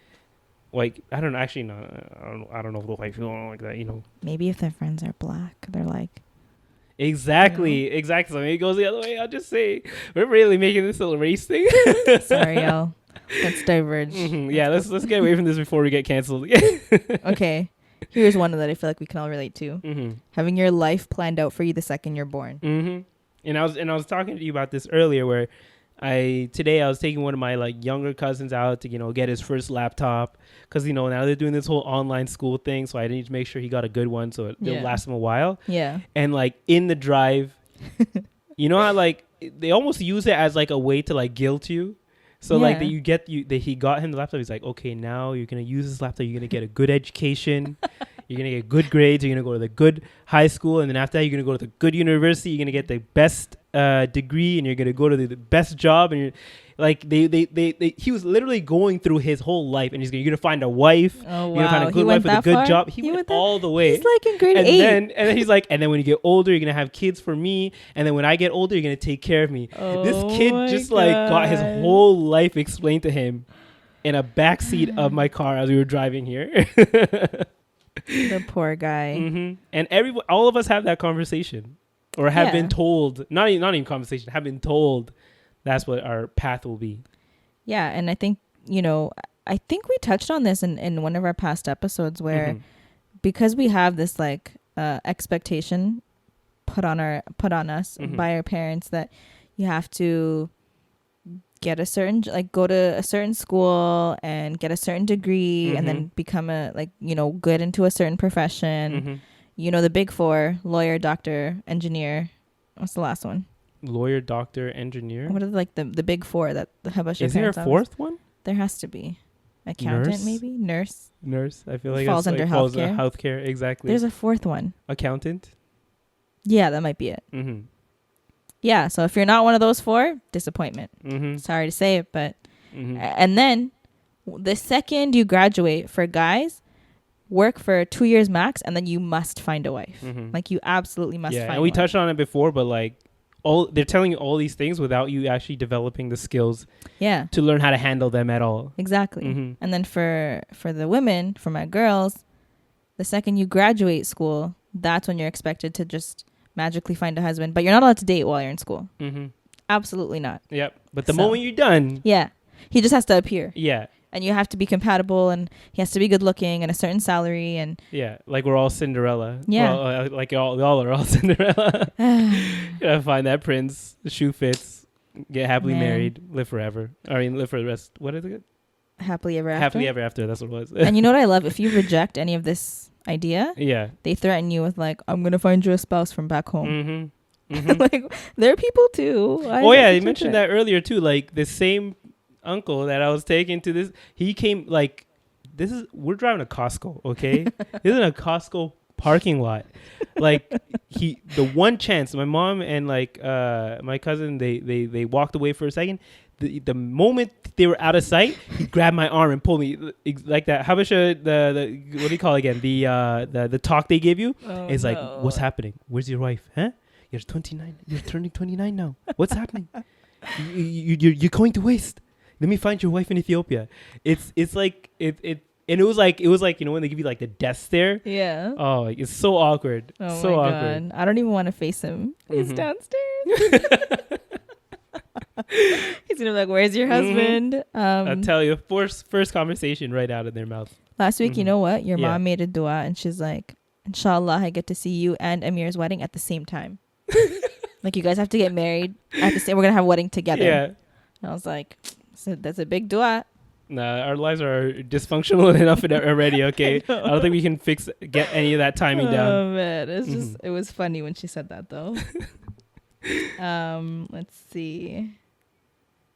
like, I don't know, actually, no, I don't know if the white people don't like that, you know. Maybe if their friends are black, they're like. Exactly. So maybe it goes the other way. I'll just say, we're really making this a race thing. Sorry, y'all. Let's diverge. Mm-hmm. Yeah, let's get away from this before we get canceled. Okay. Here's one that I feel like we can all relate to. Mm-hmm. Having your life planned out for you the second you're born. Mm-hmm. And I was talking to you about this earlier, where today I was taking one of my like younger cousins out to, you know, get his first laptop, because, you know, now they're doing this whole online school thing, so I need to make sure he got a good one so it'll last him a while. Yeah. And like in the drive, you know how like they almost use it as like a way to like guilt you. So like that he got him the laptop. He's like, okay, now you're gonna use this laptop. You're gonna get a good education. You're gonna get good grades. You're gonna go to the good high school, and then after that, you're gonna go to the good university. You're gonna get the best degree, and you're gonna go to the best job. And you're like, he was literally going through his whole life, and you're gonna find a wife. Oh, you're gonna find a good wife with a good job. He went all the way. He's like in grade 8. And then he's like, and then when you get older, you're gonna have kids for me, and then when I get older, you're gonna take care of me. This kid just like got his whole life explained to him in a backseat of my car as we were driving here. The poor guy. Mm-hmm. And all of us have that conversation, or have been told, not even conversation, have been told that's what our path will be. Yeah, and I think, you know, I think we touched on this in one of our past episodes, where because we have this like expectation put on us by our parents that you have to get a certain, like, go to a certain school and get a certain degree, and then become a, like, good into a certain profession. The big four: lawyer, doctor, engineer. What's the last one? Lawyer, doctor, engineer. What are like the big four that the Habesha Is there a fourth one? There has to be. Accountant, Nurse? maybe? Nurse. I feel like Falls under falls healthcare. Healthcare, exactly. There's a fourth one. Accountant. Yeah, that might be it. Yeah, so if you're not one of those four, disappointment. Sorry to say it, but and then the second you graduate, for guys, work for 2 years max, and then you must find a wife. Like, you absolutely must find and we one. touched on it before, but like they're telling you all these things without you actually developing the skills to learn how to handle them at all. Exactly. And then for the women, for my girls, the second you graduate school, that's when you're expected to just magically find a husband, but you're not allowed to date while you're in school. Absolutely not. Yep. But the moment you're done, he just has to appear. Yeah. And you have to be compatible, and he has to be good looking and a certain salary, and like we're all Cinderella. Yeah. Well, like y'all are all Cinderella. You gotta find that prince, the shoe fits, get happily married, live forever. I mean, live for the rest. What is it? Happily ever after. Happily ever after. That's what it was. And you know what I love? If you reject any of this idea, they threaten you with, like, I'm gonna find you a spouse from back home. Like, they're people too. You mentioned that earlier too. Like, the same uncle that I was taking to this, he came, like, we're driving to Costco, okay? This is a Costco parking lot. Like, the one chance, my mom and like my cousin, they walked away for a second. The moment they were out of sight, he grabbed my arm and pulled me like that. Habesha, the what do you call it again? The talk they give you is like, what's happening? Where's your wife? Huh? You're 29. You're turning 29 now. What's happening? You're going to waste. Let me find your wife in Ethiopia. It's like it and it was like when they give you like the death stare. Yeah. Oh, like, it's so awkward. Oh so my awkward. God. I don't even want to face him. He's downstairs. He's gonna be like, "Where's your husband?" I'll tell you, first conversation right out of their mouth. Last week, you know what? Your mom made a dua, and she's like, "Inshallah, I get to see you and Amir's wedding at the same time. Like, you guys have to get married at the same. We're gonna have a wedding together." Yeah. And I was like, so that's a big dua. Nah, our lives are dysfunctional enough already. Okay, I don't think we can get any of that timing down. Oh man, it's just it was funny when she said that though. Let's see.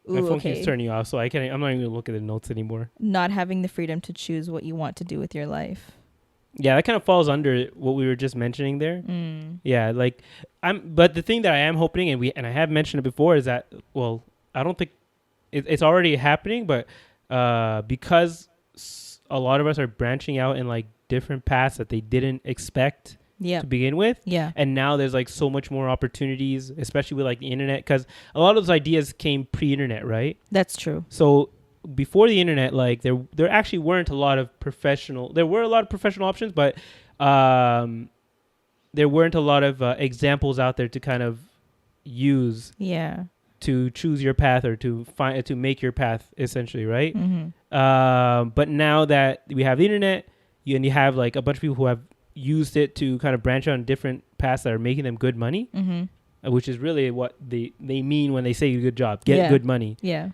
My phone keeps turning off, so I'm not even gonna look at the notes anymore. Not having the freedom to choose what you want to do with your life. Yeah, that kind of falls under what we were just mentioning there. Yeah, like but the thing that I am hoping, and I have mentioned it before, is that, well, I don't think it's already happening, but because a lot of us are branching out in like different paths that they didn't expect to begin with. Yeah. And now there's like so much more opportunities, especially with like the internet, because a lot of those ideas came pre-internet, right? That's true. So before the internet, like there actually weren't a lot of professional. There were a lot of professional options, but there weren't a lot of examples out there to kind of use. Yeah. To choose your path or to make your path, essentially, right? But now that we have the internet, and you have like a bunch of people who have used it to kind of branch on different paths that are making them good money, which is really what they mean when they say good job, get good money. Yeah.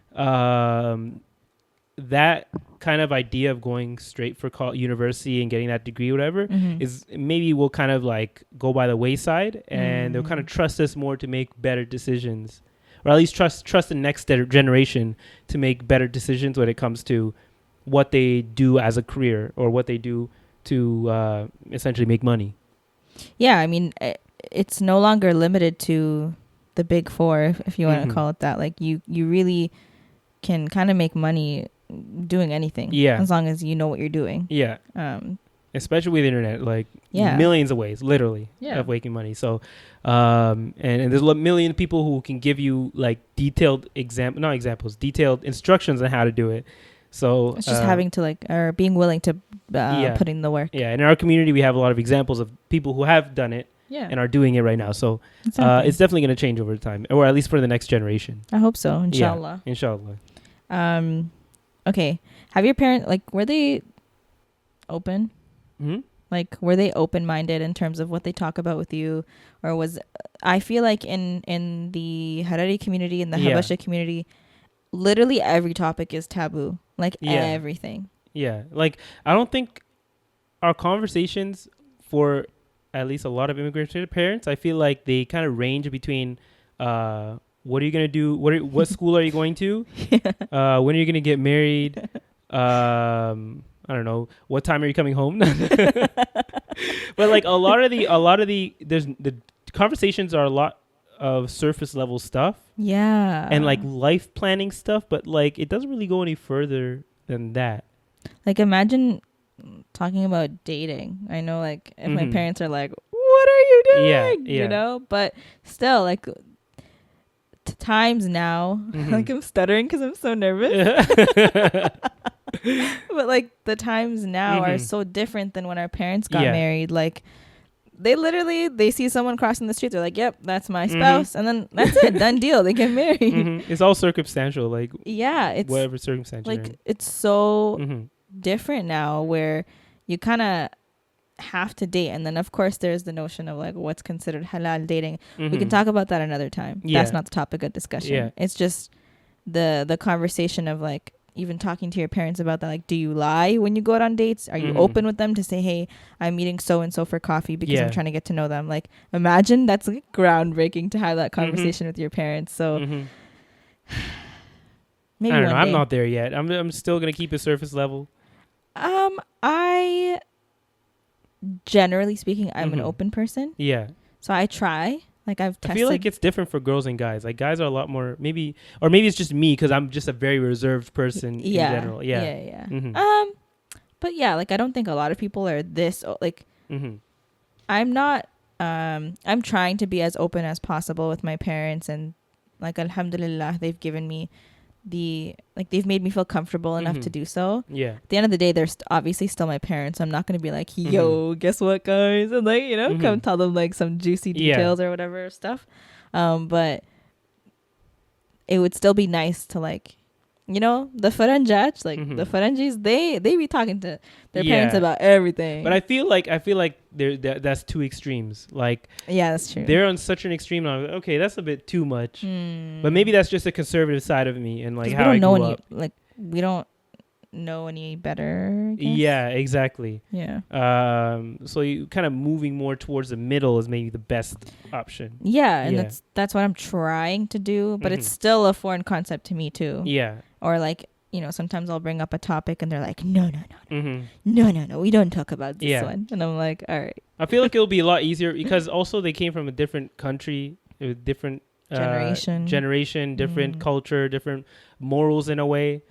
That kind of idea of going straight for university and getting that degree, whatever, is maybe will kind of like go by the wayside, and they'll kind of trust us more to make better decisions, or at least trust the next generation to make better decisions when it comes to what they do as a career or what they do to essentially make money. Yeah, I mean, it's no longer limited to the big four, if you want to call it that. Like, you really can kind of make money doing anything. Yeah. As long as you know what you're doing. Yeah. Especially with the internet, like millions of ways, literally, of making money. So, and there's a million people who can give you like detailed detailed instructions on how to do it. So it's just having to or being willing to put in the work. Yeah. In our community, we have a lot of examples of people who have done it and are doing it right now. So it's definitely going to change over time, or at least for the next generation. I hope so. Inshallah. Yeah, inshallah. Okay. Have your parents, were they open? Mm-hmm. Like, were they open-minded in terms of what they talk about with you? Or I feel like in the Harari community, in the Habesha community, literally every topic is taboo. Like Yeah. everything. Yeah. Like, I don't think our conversations for at least a lot of immigrant parents, I feel like they kind of range between, what are you going to do? What school are you going to? When are you going to get married? I don't know. What time are you coming home? But like a lot of the conversations are a lot of surface level stuff. Yeah. And like life planning stuff, but like it doesn't really go any further than that. Like imagine talking about dating. I know like if my Mhm. parents are like, what are you doing? Yeah, yeah. You know, but still like times now, Mhm. like I'm stuttering because I'm so nervous. But like the times now are Mhm. so different than when our parents got Yeah. married. Like they see someone crossing the street, they're like, yep, that's my Mhm. spouse, and then that's it, done deal, they get married. Mhm. It's all circumstantial, like Yeah, it's whatever circumstance you're like it's so in. Mhm. different now where you kind of have to date, and then of course there's the notion of like what's considered halal dating. We can Mhm. talk about that another time. Yeah. That's not the topic of discussion. Yeah. It's just the conversation of like even talking to your parents about that. Like, do you lie when you go out on dates? Are you Mhm. open with them to say, hey, I'm meeting so and so for coffee because I'm Yeah. trying to get to know them? Like, imagine that's like groundbreaking to have that Mhm. conversation with your parents. So Mhm. maybe I don't know. one I'm day. not there yet. I'm still gonna keep it surface level. I generally speaking, I'm an Mhm. open person, Yeah. so I try. Like I've I tested. feel like it's different for girls and guys. Like guys are a lot more maybe it's just me because I'm just a very reserved person in general. Yeah. yeah. Mhm. But yeah, like I don't think a lot of people are this like. Mhm. I'm not. I'm trying to be as open as possible with my parents, and like alhamdulillah, they've given me they've made me feel comfortable enough to Mhm. do so. Yeah. At the end of the day, they're obviously still my parents. I'm not going to be like, yo, guess what, guys? And like, you know, come Mhm. tell them like some juicy Yeah. details or whatever stuff. But it would still be nice to like, you know, the Faranjats, like the Mhm. Faranjis, they be talking to their parents Yeah. about everything. But I feel like that's two extremes. Like yeah, that's true. they're on such an extreme. I'm like, okay, that's a bit too much. Hmm. But maybe that's just a conservative side of me and like 'Cause how I grew up. like we don't know any better. I guess. Yeah, exactly. Yeah. So you kind of moving more towards the middle is maybe the best option. Yeah, and Yeah. that's what I'm trying to do, but it's Mhm. still a foreign concept to me too. Yeah. Or like, you know, sometimes I'll bring up a topic and they're like, no, Mhm. we don't talk about this Yeah. one. And I'm like, all right, I feel like it'll be a lot easier because also they came from a different country, a different Generation. different Mm. culture, different morals in a way.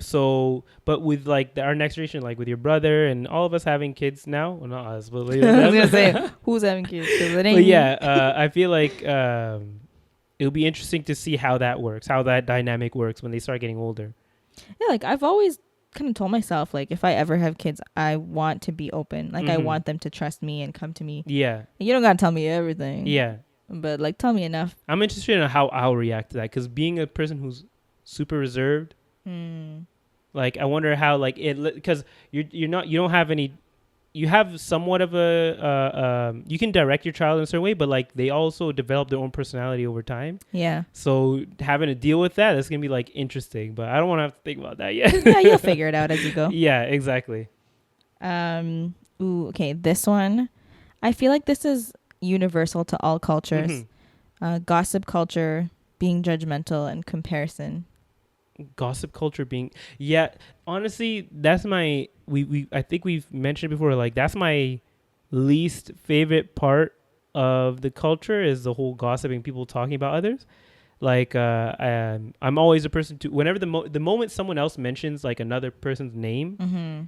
So, but with like our next generation, like with your brother and all of us having kids now, well, not us, but like, I was gonna say, who's having kids? 'Cause it ain't but me. yeah, I feel like it'll be interesting to see how that works, how that dynamic works when they start getting older. Yeah, like I've always kind of told myself, like if I ever have kids, I want to be open. Like I Mhm. want them to trust me and come to me. Yeah, You don't gotta tell me everything. yeah. But like, tell me enough. I'm interested in how I'll react to that because being a person who's super reserved, like I wonder how like it because you don't have any. You have somewhat of a you can direct your child in a certain way, but like they also develop their own personality over time. Yeah. So having to deal with that, it's gonna be like interesting. But I don't want to have to think about that yet. Yeah, you'll figure it out as you go. Yeah, exactly. Okay, this one. I feel like this is universal to all cultures. Mhm. Gossip culture, being judgmental, and comparison. Gossip culture being honestly that's my we I think we've mentioned before, like that's my least favorite part of the culture is the whole gossiping, people talking about others. Like I'm always a person to whenever the moment someone else mentions like another person's name,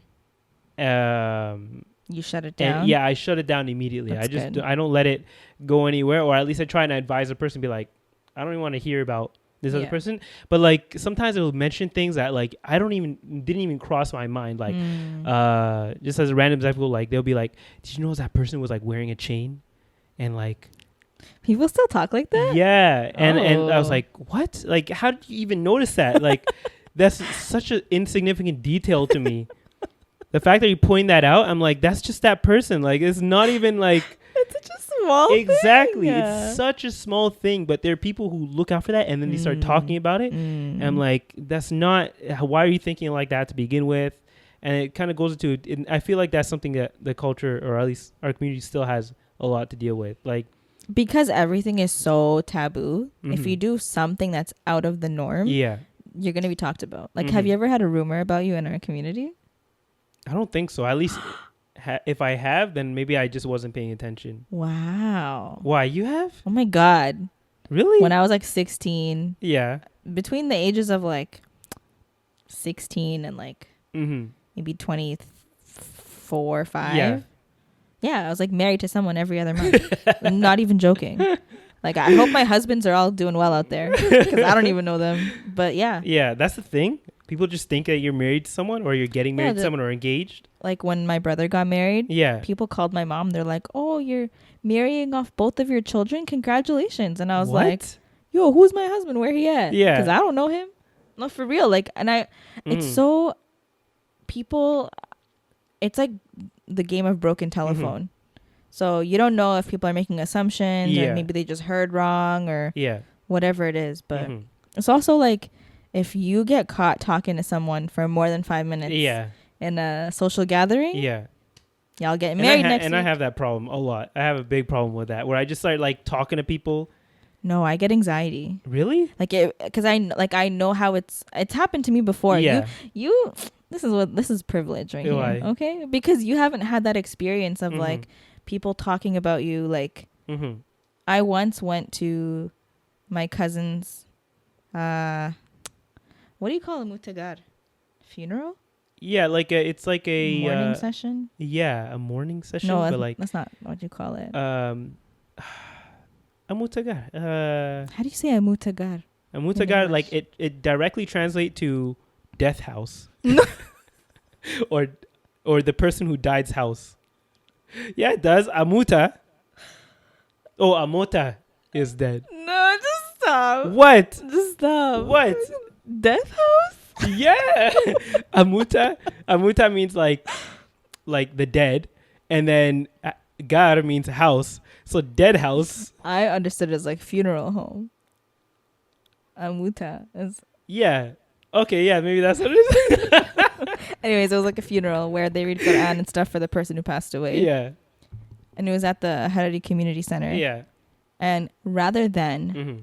You shut it and down. yeah, I shut it down immediately. That's I just good. I don't let it go anywhere, or at least I try and advise a person, be like, I don't even want to hear about this other Yeah. person. But like sometimes it'll mention things that like I didn't even cross my mind. Like just as a random example, like they'll be like, did you know that person was like wearing a chain? And like People still talk like that? yeah. And I was Oh. like, what? Like how did you even notice that? Like that's such an insignificant detail to me. The fact that you point that out, I'm like, that's just that person. Like it's not even like It's such a small Exactly. thing. It's such a small thing, but there are people who look out for that and then they start talking about it. And I'm like, that's not, why are you thinking like that to begin with? And it kind of goes into, I feel like that's something that the culture, or at least our community, still has a lot to deal with. Like, because everything is so taboo. If Mhm. you do something that's out of the norm, yeah, you're going to be talked about. Like, have you ever had a rumor about you in our community? I don't think so. At least if I have, then maybe I just wasn't paying attention. Wow. Why, you have? Oh my God. Really? When I was like 16, Yeah. between the ages of like 16 and like Mm-hmm. maybe 24, 5. Yeah. Yeah, I was like married to someone every other month. I'm not even joking. Like, I hope my husbands are all doing well out there because I don't even know them. But yeah, Yeah, that's the thing. People just think that you're married to someone, or you're getting married to someone, or engaged. like when my brother got married, Yeah. people called my mom. They're like, "Oh, you're marrying off both of your children. Congratulations!" And I was like, "Yo, who's my husband? Where he at? Yeah. Because I don't know him. No, for real. Like, it's so people. It's like the game of broken telephone. So you don't know if people are making assumptions, or maybe they just heard wrong, or whatever it is. But it's also like, if you get caught talking to someone for more than 5 minutes in a social gathering, y'all getting married next week. And I have that problem a lot. I have a big problem with that, where I just start like talking to people. No, I get anxiety. Really? Like, because I know how it's happened to me before. Yeah. You this is privilege right Why? here. Okay, because you haven't had that experience of like people talking about you. Like, I once went to my cousin's what do you call a mutagar? Funeral? Yeah, like it's like a morning session. Yeah, a morning session. No, but like that's not what you call it. a mutagar. How do you say a mutagar? A mutagar, like it directly translates to death house. or the person who died's house. Yeah, it does. Amuta. Oh, Amota is dead. No, just stop. What? Just stop. What? Death house? Yeah. Amuta means like the dead, and then gar means house. So dead house. I understood it as like funeral home. Amuta is. Yeah. Okay. Yeah. Maybe that's what it is. Anyways, it was like a funeral where they read Quran and stuff for the person who passed away. Yeah. And it was at the Harari Community Center. Yeah. And rather than,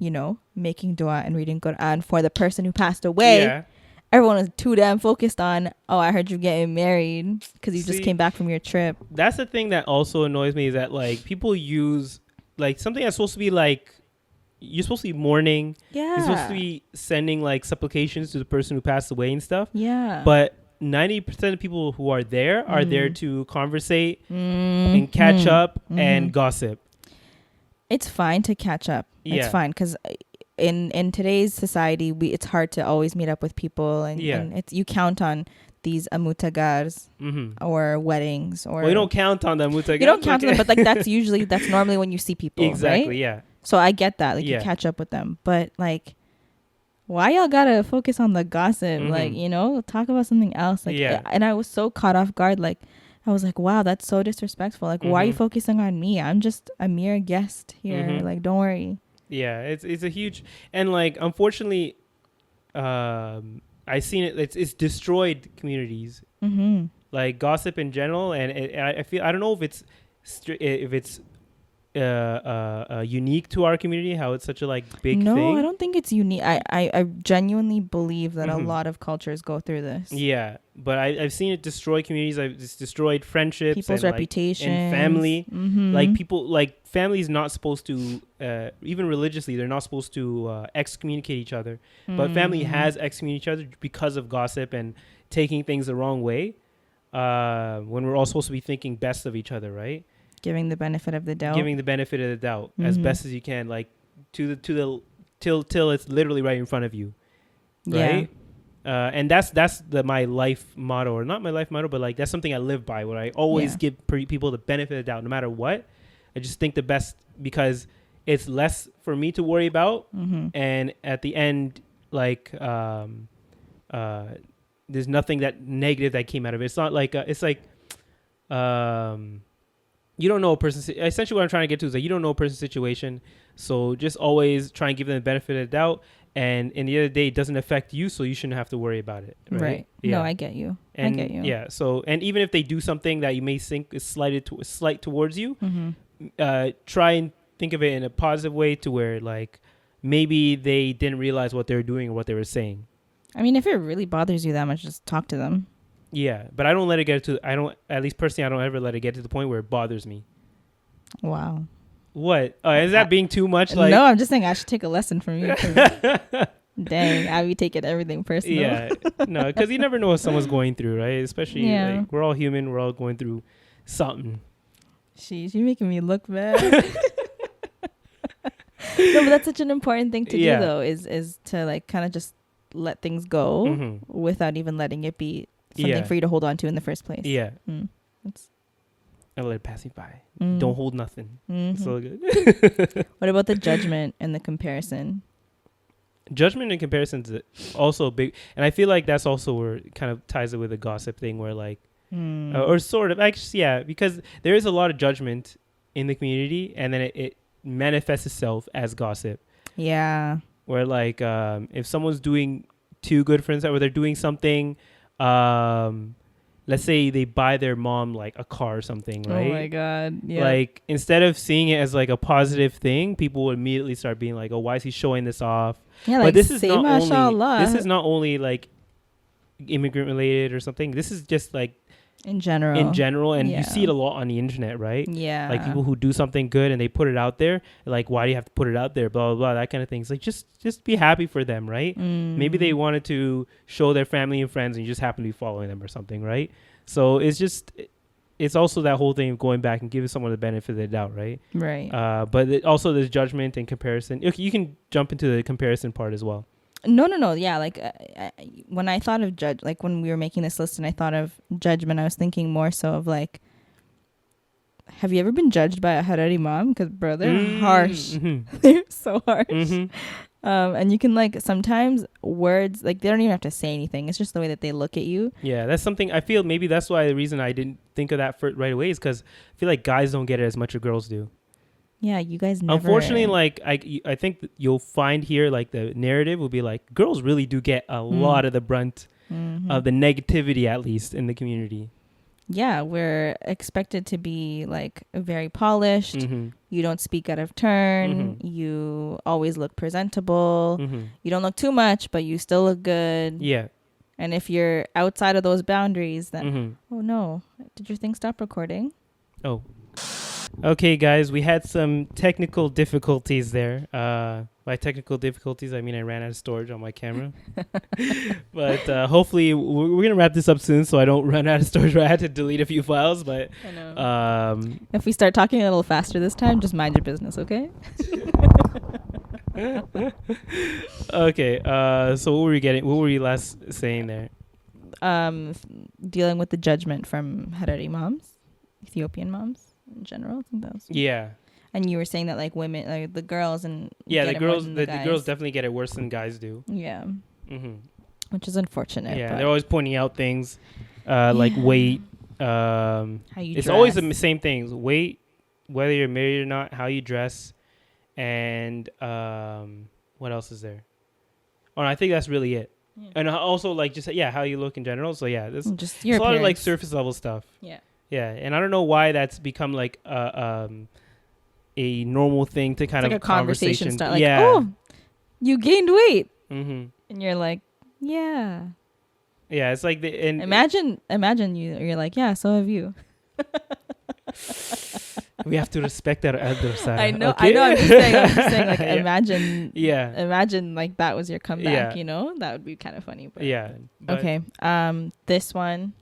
making dua and reading Quran for the person who passed away, everyone was too damn focused on, oh, I heard you're getting married because you just came back from your trip. That's the thing that also annoys me, is that like people use like something that's supposed to be like, you're supposed to be mourning. Yeah. You're supposed to be sending like supplications to the person who passed away and stuff. Yeah. But 90% of people who are there are there to conversate and catch up and gossip. It's fine to catch up. Yeah. It's fine because in today's society, it's hard to always meet up with people, and it's, you count on these amutagars or weddings, or well, you don't count on the amutagars. You don't count on them, but like that's normally when you see people. Exactly. Right? Yeah. So I get that, like you catch up with them, but like, why y'all gotta focus on the gossip? Like, talk about something else. Like, and I was so caught off guard. Like, I was like, wow, that's so disrespectful. Like, why are you focusing on me? I'm just a mere guest here. Like, don't worry. Yeah, it's a huge, and like, unfortunately, I seen it. It's destroyed communities. Like gossip in general, and I feel, I don't know if it's unique to our community, how it's such a like big thing. No, I don't think it's unique. I genuinely believe that a lot of cultures go through this. Yeah, but I've seen it destroy communities. It's destroyed friendships, people's reputation, and family. Like people, like families, not supposed to even religiously, they're not supposed to excommunicate each other. But family has excommunicated each other because of gossip and taking things the wrong way. When we're all supposed to be thinking best of each other, right? Giving the benefit of the doubt. As best as you can, like till it's literally right in front of you, right? And that's my life motto, or not my life motto, but like that's something I live by, where I always give people the benefit of the doubt, no matter what. I just think the best, because it's less for me to worry about, and at the end, like there's nothing that negative that came out of it. It's not like it's like you don't know a person's, essentially what I'm trying to get to is that you don't know a person's situation. So just always try and give them the benefit of the doubt. And in the end of the day, it doesn't affect you, so you shouldn't have to worry about it. Right. No, I get you. And I get you. yeah. So, and even if they do something that you may think is slight towards you, try and think of it in a positive way to where like maybe they didn't realize what they were doing or what they were saying. I mean, if it really bothers you that much, just talk to them. Yeah, but I don't let it get to. I don't. At least personally, I don't ever let it get to the point where it bothers me. Wow. What? Is that being too much? Like, no, I'm just saying I should take a lesson from you. Dang, I be taking everything personal. Yeah, no, because you never know what someone's going through, right? Especially like we're all human, we're all going through something. Sheesh, you're making me look bad. No, but that's such an important thing to do, though, is to like kind of just let things go without even letting it be something for you to hold on to in the first place. Yeah. I let it pass me by. Don't hold nothing. It's so good. What about the judgment and the comparison? Judgment and comparison is also big. And I feel like that's also where it kind of ties it with the gossip thing where like, or sort of, actually, yeah, because there is a lot of judgment in the community and then it manifests itself as gossip. Yeah. Where like, if someone's doing too good for instance, or they're doing something, let's say they buy their mom like a car or something, right? Oh my God. Yeah. Like instead of seeing it as like a positive thing, people would immediately start being like, oh, why is he showing this off? Yeah, but like this is not only like immigrant related or something. This is just like in general, and you see it a lot on the internet, right? Yeah, like people who do something good and they put it out there, like why do you have to put it out there, blah blah blah, that kind of thing. It's like just be happy for them, right? Maybe they wanted to show their family and friends and you just happen to be following them or something, right? So it's also that whole thing of going back and giving someone the benefit of the doubt, right? But also there's judgment and comparison. Okay, you can jump into the comparison part as well. No. Yeah, like when I thought of like when we were making this list and I thought of judgment, I was thinking more so of like, have you ever been judged by a Harari mom? Because bro, they're harsh. They're so harsh. And you can like sometimes words like they don't even have to say anything. It's just the way that they look at you. Yeah, that's something I feel maybe that's why the reason I didn't think of that right away is because I feel like guys don't get it as much as girls do. Yeah, you guys never. Unfortunately, like I think you'll find here like the narrative will be like girls really do get a lot of the brunt of the negativity, at least in the community. Yeah, we're expected to be like very polished. You don't speak out of turn. You always look presentable. You don't look too much, but you still look good. Yeah. And if you're outside of those boundaries, then oh no, did your thing stop recording? Oh. Okay, guys, we had some technical difficulties there. By technical difficulties, I mean I ran out of storage on my camera. But hopefully we're going to wrap this up soon so I don't run out of storage where I had to delete a few files. But I know. If we start talking a little faster this time, just mind your business, okay? Okay, so what were we last saying there? Dealing with the judgment from Harari moms, Ethiopian moms. In general, I think that was and you were saying that like women, like the girls, and the girls definitely get it worse than guys do. Yeah, which is unfortunate. Yeah, they're always pointing out things like weight. How you it's dress. Always the same things: weight, whether you're married or not, how you dress, and what else is there? Oh, I think that's really it. Yeah. And also like just how you look in general. So there's just your a lot of like surface level stuff. Yeah. Yeah, and I don't know why that's become like a normal thing to kind of like a conversation start. Like, oh, you gained weight, and you're like, yeah, it's like imagine you're like, yeah, so have you. We have to respect our elders. I know. Okay? I'm just saying, like, imagine like that was your comeback. You know, that would be kind of funny. But okay. This one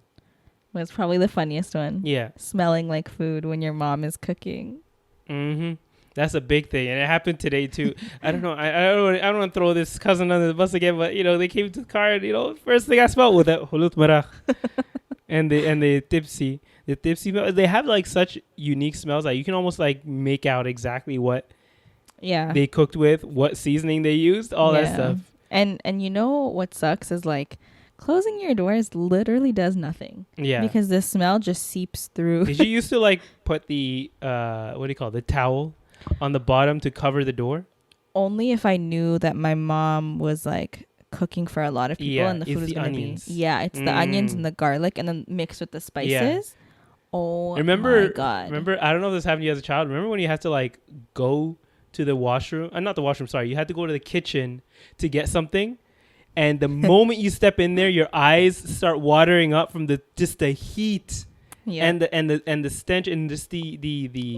was probably the funniest one. Yeah. Smelling like food when your mom is cooking. That's a big thing. And it happened today too. I don't know. I don't want to throw this cousin under the bus again, but they came to the car and first thing I smelled was that hulut maraq. and the tipsy. The tipsy smell. They have like such unique smells that you can almost like make out exactly what they cooked with, what seasoning they used, all that stuff. And you know what sucks is like Closing your doors literally does nothing. Yeah. Because the smell just seeps through. Did you used to like put the what do you call it, the towel on the bottom to cover the door? Only if I knew that my mom was like cooking for a lot of people and the food was going to be. Yeah, it's the onions and the garlic and then mixed with the spices. Yeah. Oh my God. Remember, I don't know if this happened to you as a child. Remember when you had to like go to the washroom? Not the washroom, sorry. You had to go to the kitchen to get something. And the moment you step in there, your eyes start watering up from the heat, and the stench, and just the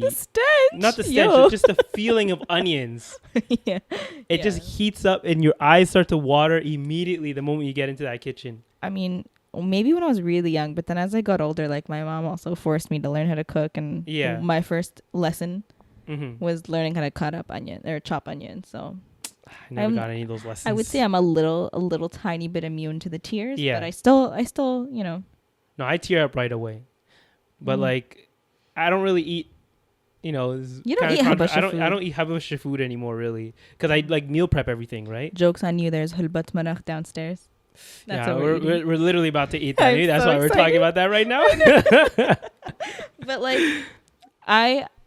stench, not the stench, just the feeling of onions. It just heats up, and your eyes start to water immediately the moment you get into that kitchen. I mean, maybe when I was really young, but then as I got older, like my mom also forced me to learn how to cook, and my first lesson was learning how to cut up onion or chop onion. So. I never got any of those lessons. I would say I'm a little tiny bit immune to the tears, but I still, you know. No, I tear up right away. But like, I don't really eat, you know. You don't eat Habesha food. I don't eat Habesha food anymore, really, because I like meal prep everything, right? Joke's on you. There's hulbat manach downstairs. That's what we're literally about to eat that. That's why we're talking about that right now. But like,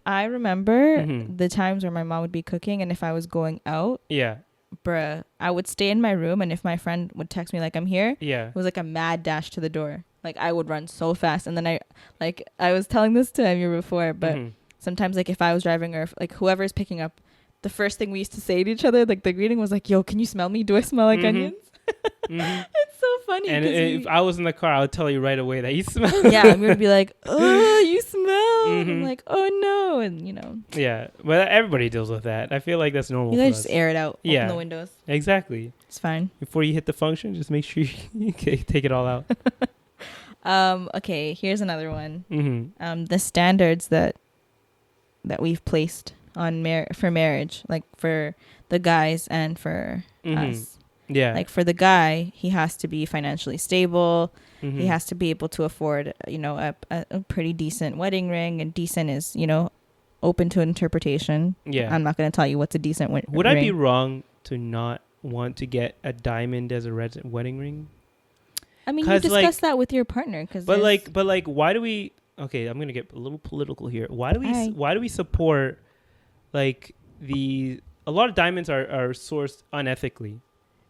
I remember the times where my mom would be cooking, and if I was going out, I would stay in my room, and if my friend would text me like I'm here, it was like a mad dash to the door. Like I would run so fast, and then I was telling this to Amir before, but sometimes like if I was driving or like whoever's picking up, the first thing we used to say to each other, like the greeting was like, "Yo, can you smell me? Do I smell like onions?" It's so funny. And if I was in the car, I would tell you right away that you smell. Yeah, we would be like, "Oh, you smell." I'm like, "Oh no," and you know. Yeah, but everybody deals with that. I feel like that's normal. You guys just air it out. Open the windows. Exactly. It's fine. Before you hit the function, just make sure you take it all out. Okay, here's another one. The standards that we've placed on for marriage, like for the guys and for us. Yeah. Like for the guy, he has to be financially stable. He has to be able to afford, you know, a pretty decent wedding ring. And decent is, you know, open to interpretation. Yeah. I'm not going to tell you what's a decent ring. Would I be wrong to not want to get a diamond as a wedding ring? I mean, you discuss that with your partner. But like, why do we? Okay, I'm gonna get a little political here. Why do we support like a lot of diamonds are sourced unethically?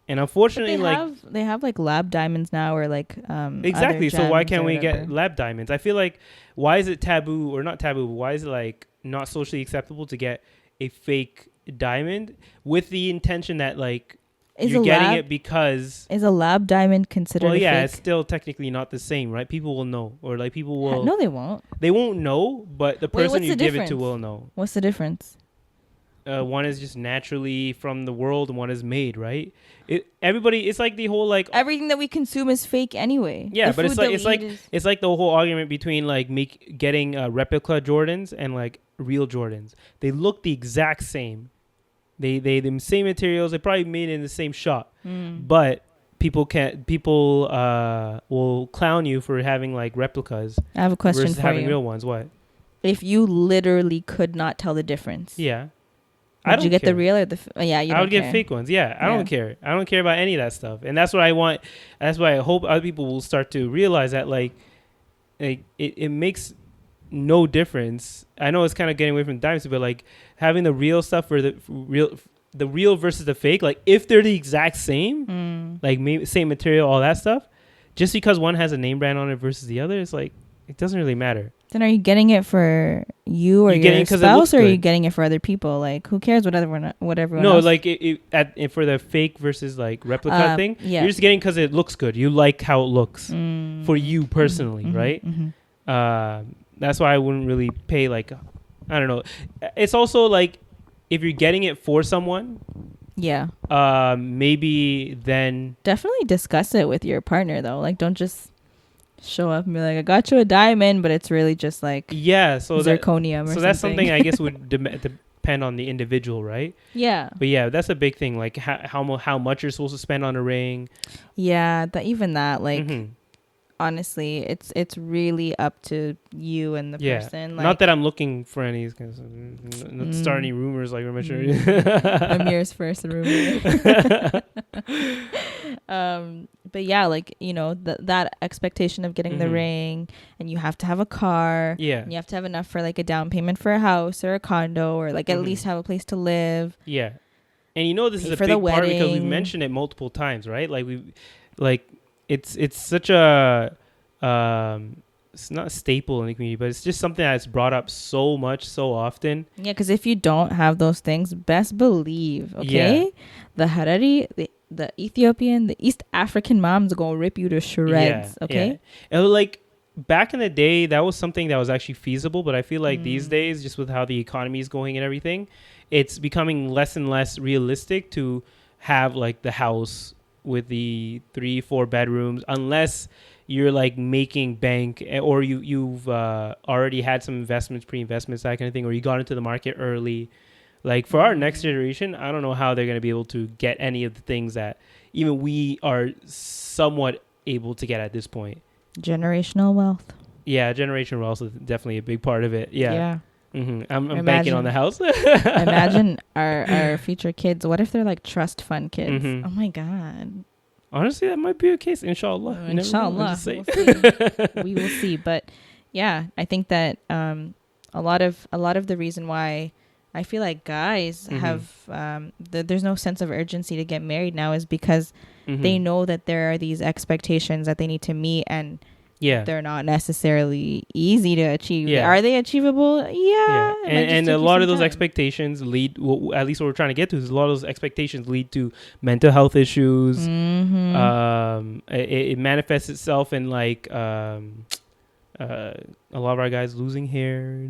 And unfortunately, they have like lab diamonds now, or like exactly. So why can't we get lab diamonds? I feel like why is it taboo or not taboo? But why is it like not socially acceptable to get a fake diamond with the intention that like you're getting it because is a lab diamond considered? Well, yeah, fake? It's still technically not the same, right? People will know, or like people will. No, they won't. They won't know, but the person you give it to will know. What's the difference? One is just naturally from the world, and one is made, right? It's like the whole like everything that we consume is fake anyway. Yeah, but it's like the whole argument between like getting replica Jordans and like real Jordans. They look the exact same. They the same materials. They probably made in the same shop, but people will clown you for having like replicas. I have a question versus for having you. Real ones. What? If you literally could not tell the difference, would you get the real or the? I would get fake ones. Yeah, I don't care. I don't care about any of that stuff, and that's what I want. That's why I hope other people will start to realize that like it makes no difference. I know it's kind of getting away from dynasty, but like having the real stuff for the real versus the fake, like if they're the exact same, like maybe same material, all that stuff, just because one has a name brand on it versus the other, it's like it doesn't really matter. Then are you getting it for you or your spouse, or are you getting it for other people? Like who cares what everyone else? Like for the fake versus like replica thing, you're just getting because it looks good. You like how it looks for you personally, right? That's why I wouldn't really pay like, I don't know. It's also like if you're getting it for someone, maybe then definitely discuss it with your partner though. Like don't just show up and be like, I got you a diamond, but it's really just like zirconium or something. So that's something I guess would depend on the individual, right? Yeah. But yeah, that's a big thing. Like how much you're supposed to spend on a ring. Yeah, even that like. honestly, it's really up to you and the person. Like, not that I'm looking for any, because not to start any rumors like we're mentioning. Amir's first rumor. But yeah, like, you know, that expectation of getting the ring, and you have to have a car. Yeah. And you have to have enough for like a down payment for a house or a condo, or like at least have a place to live. Yeah. And you know, this is a for big the part because we've wedding. mentioned it multiple times, right? Like it's such a it's not a staple in the community, but it's just something that's brought up so much, so often. Yeah, because if you don't have those things, best believe, okay, the Harari, the Ethiopian, the East African moms are gonna rip you to shreds. Okay. And like back in the day, that was something that was actually feasible, but I feel like these days, just with how the economy is going and everything, it's becoming less and less realistic to have like the house with the 3-4 bedrooms, unless you're like making bank, or you've already had some investments, pre-investments, that kind of thing, or you got into the market early. Like for our next generation, I don't know how they're going to be able to get any of the things that even we are somewhat able to get at this point. Generational wealth. Yeah, generational wealth is definitely a big part of it. Yeah. I'm banking on the house. Imagine our future kids. What if they're like trust fund kids? Oh my God. Honestly, that might be a case. Inshallah. Inshallah. We will see. But yeah, I think that a lot of the reason why I feel like guys have there's no sense of urgency to get married now is because they know that there are these expectations that they need to meet, and they're not necessarily easy to achieve. Are they achievable? Yeah. And a lot of those expectations lead, at least what we're trying to get to, is a lot of those expectations lead to mental health issues. It manifests itself in like a lot of our guys losing hair.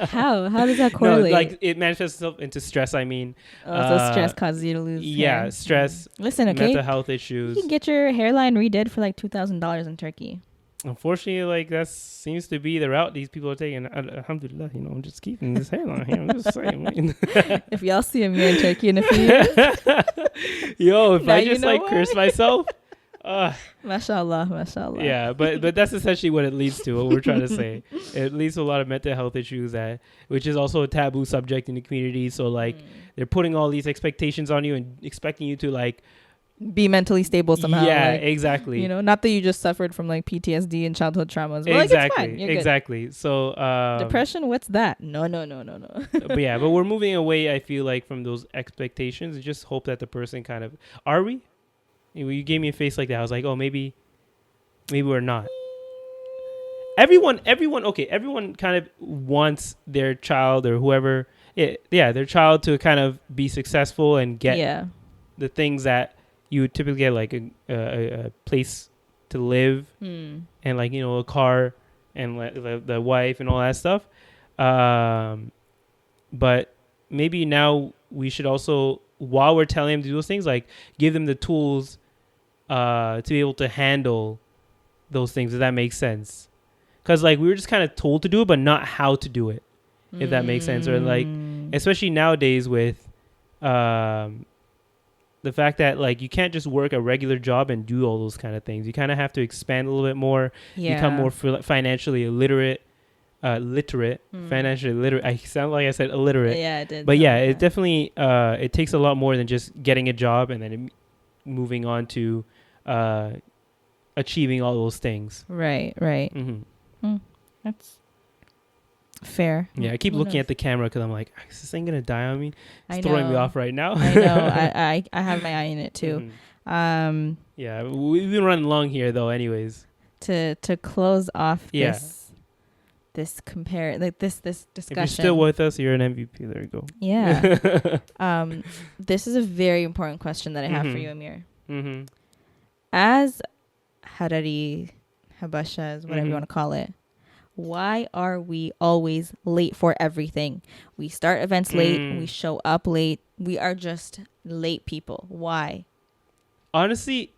How does that correlate? No, like it manifests itself into stress. I mean, so stress causes you to lose hair. Stress. Listen, okay, mental health issues. You can get your hairline redid for like $2,000 in Turkey. Unfortunately, like that seems to be the route these people are taking. Alhamdulillah, you know, I'm just keeping this hairline here. I'm just saying. If y'all see me in Turkey in a few years, yo, if I just like curse myself. Mashallah. Yeah, but that's essentially what it leads to. What we're trying to say, it leads to a lot of mental health issues, which is also a taboo subject in the community. So like they're putting all these expectations on you and expecting you to like be mentally stable somehow. Yeah, like, exactly. You know, not that you just suffered from like PTSD and childhood traumas. But exactly, like, it's fine. You're exactly. Good. So depression, what's that? No. but we're moving away, I feel like, from those expectations. Just hope that the person kind of, are we? You gave me a face like that. I was like, oh, maybe we're not. Everyone kind of wants their child or whoever, their child to kind of be successful and get the things that you would typically get, like a place to live and like, you know, a car and the wife and all that stuff. But maybe now we should also, while we're telling them to do those things, like give them the tools to be able to handle those things, if that makes sense. Because like we were just kind of told to do it, but not how to do it, if that makes sense. Or like, especially nowadays with the fact that like you can't just work a regular job and do all those kind of things. You kind of have to expand a little bit more, become more financially literate. Financially literate. I sound like I said illiterate. Yeah, I did. But yeah, it definitely it takes a lot more than just getting a job and then moving on to achieving all those things. Right. That's fair. Yeah, I keep looking at the camera because I'm like, is this thing gonna die on me? It's throwing me off right now. I know. I have my eye in it too. Yeah, we've been running long here though. Anyways, to close off this discussion. If you're still with us, you're an MVP. There you go. Yeah. This is a very important question that I have for you, Amir. As Habesha, whatever you want to call it, why are we always late for everything? We start events late. We show up late. We are just late people. Why? Honestly,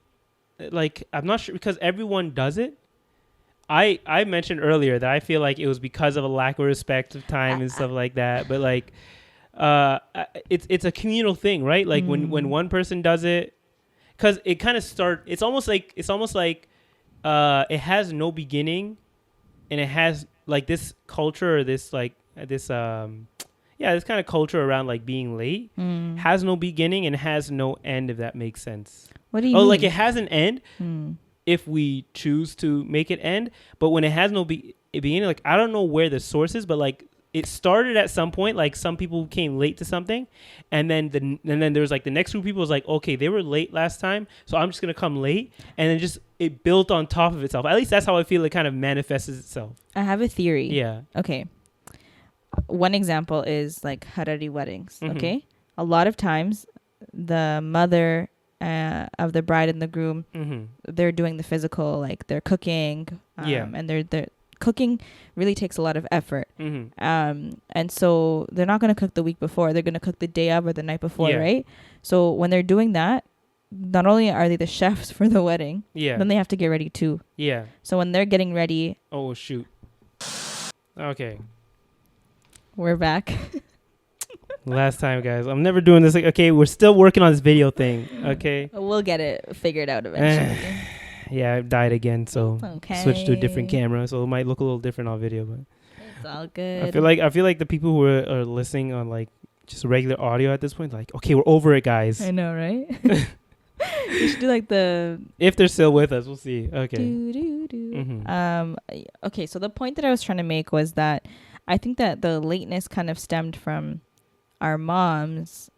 like, I'm not sure, because everyone does it. I mentioned earlier that I feel like it was because of a lack of respect of time and stuff like that. But like, it's a communal thing, right? Like when one person does it, because it kind of it's almost like it has no beginning, and it has like this culture or this like this this kind of culture around like being late has no beginning and has no end, if that makes sense. What do you mean? Like it has an end if we choose to make it end, but when it has no beginning, like I don't know where the source is, but like it started at some point, like some people came late to something, and then there's like the next group of people was like, okay, they were late last time, so I'm just gonna come late, and then just it built on top of itself. At least that's how I feel it kind of manifests itself. I have a theory. Yeah. Okay. One example is like Harari weddings. Okay. A lot of times, the mother of the bride and the groom, they're doing the physical, like they're cooking, and they're cooking really takes a lot of effort. And so they're not going to cook the week before. They're going to cook the day of or the night before, right? So when they're doing that, not only are they the chefs for the wedding, then they have to get ready too. Yeah. So when they're getting ready. Oh, shoot. Okay. We're back. Last time, guys. I'm never doing this. Like, okay, we're still working on this video thing. Okay. We'll get it figured out eventually. Yeah, I died again, so switched to a different camera, so it might look a little different on video, but it's all good. I feel like the people who are listening on like just regular audio at this point, like, okay, we're over it, guys. I know, right? You should do like if they're still with us, we'll see. Okay. Okay, so the point that I was trying to make was that I think that the lateness kind of stemmed from our moms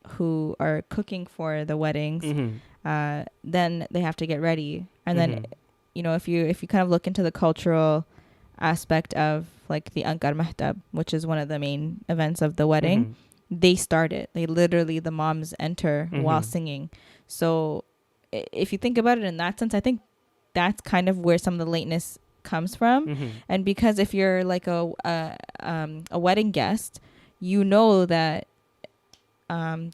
who are cooking for the weddings. Then they have to get ready, and then if you kind of look into the cultural aspect of like the Ankar Mahtab, which is one of the main events of the wedding, they start it. They literally, the moms enter while singing. So if you think about it in that sense, I think that's kind of where some of the lateness comes from. And because if you're like a wedding guest, you know that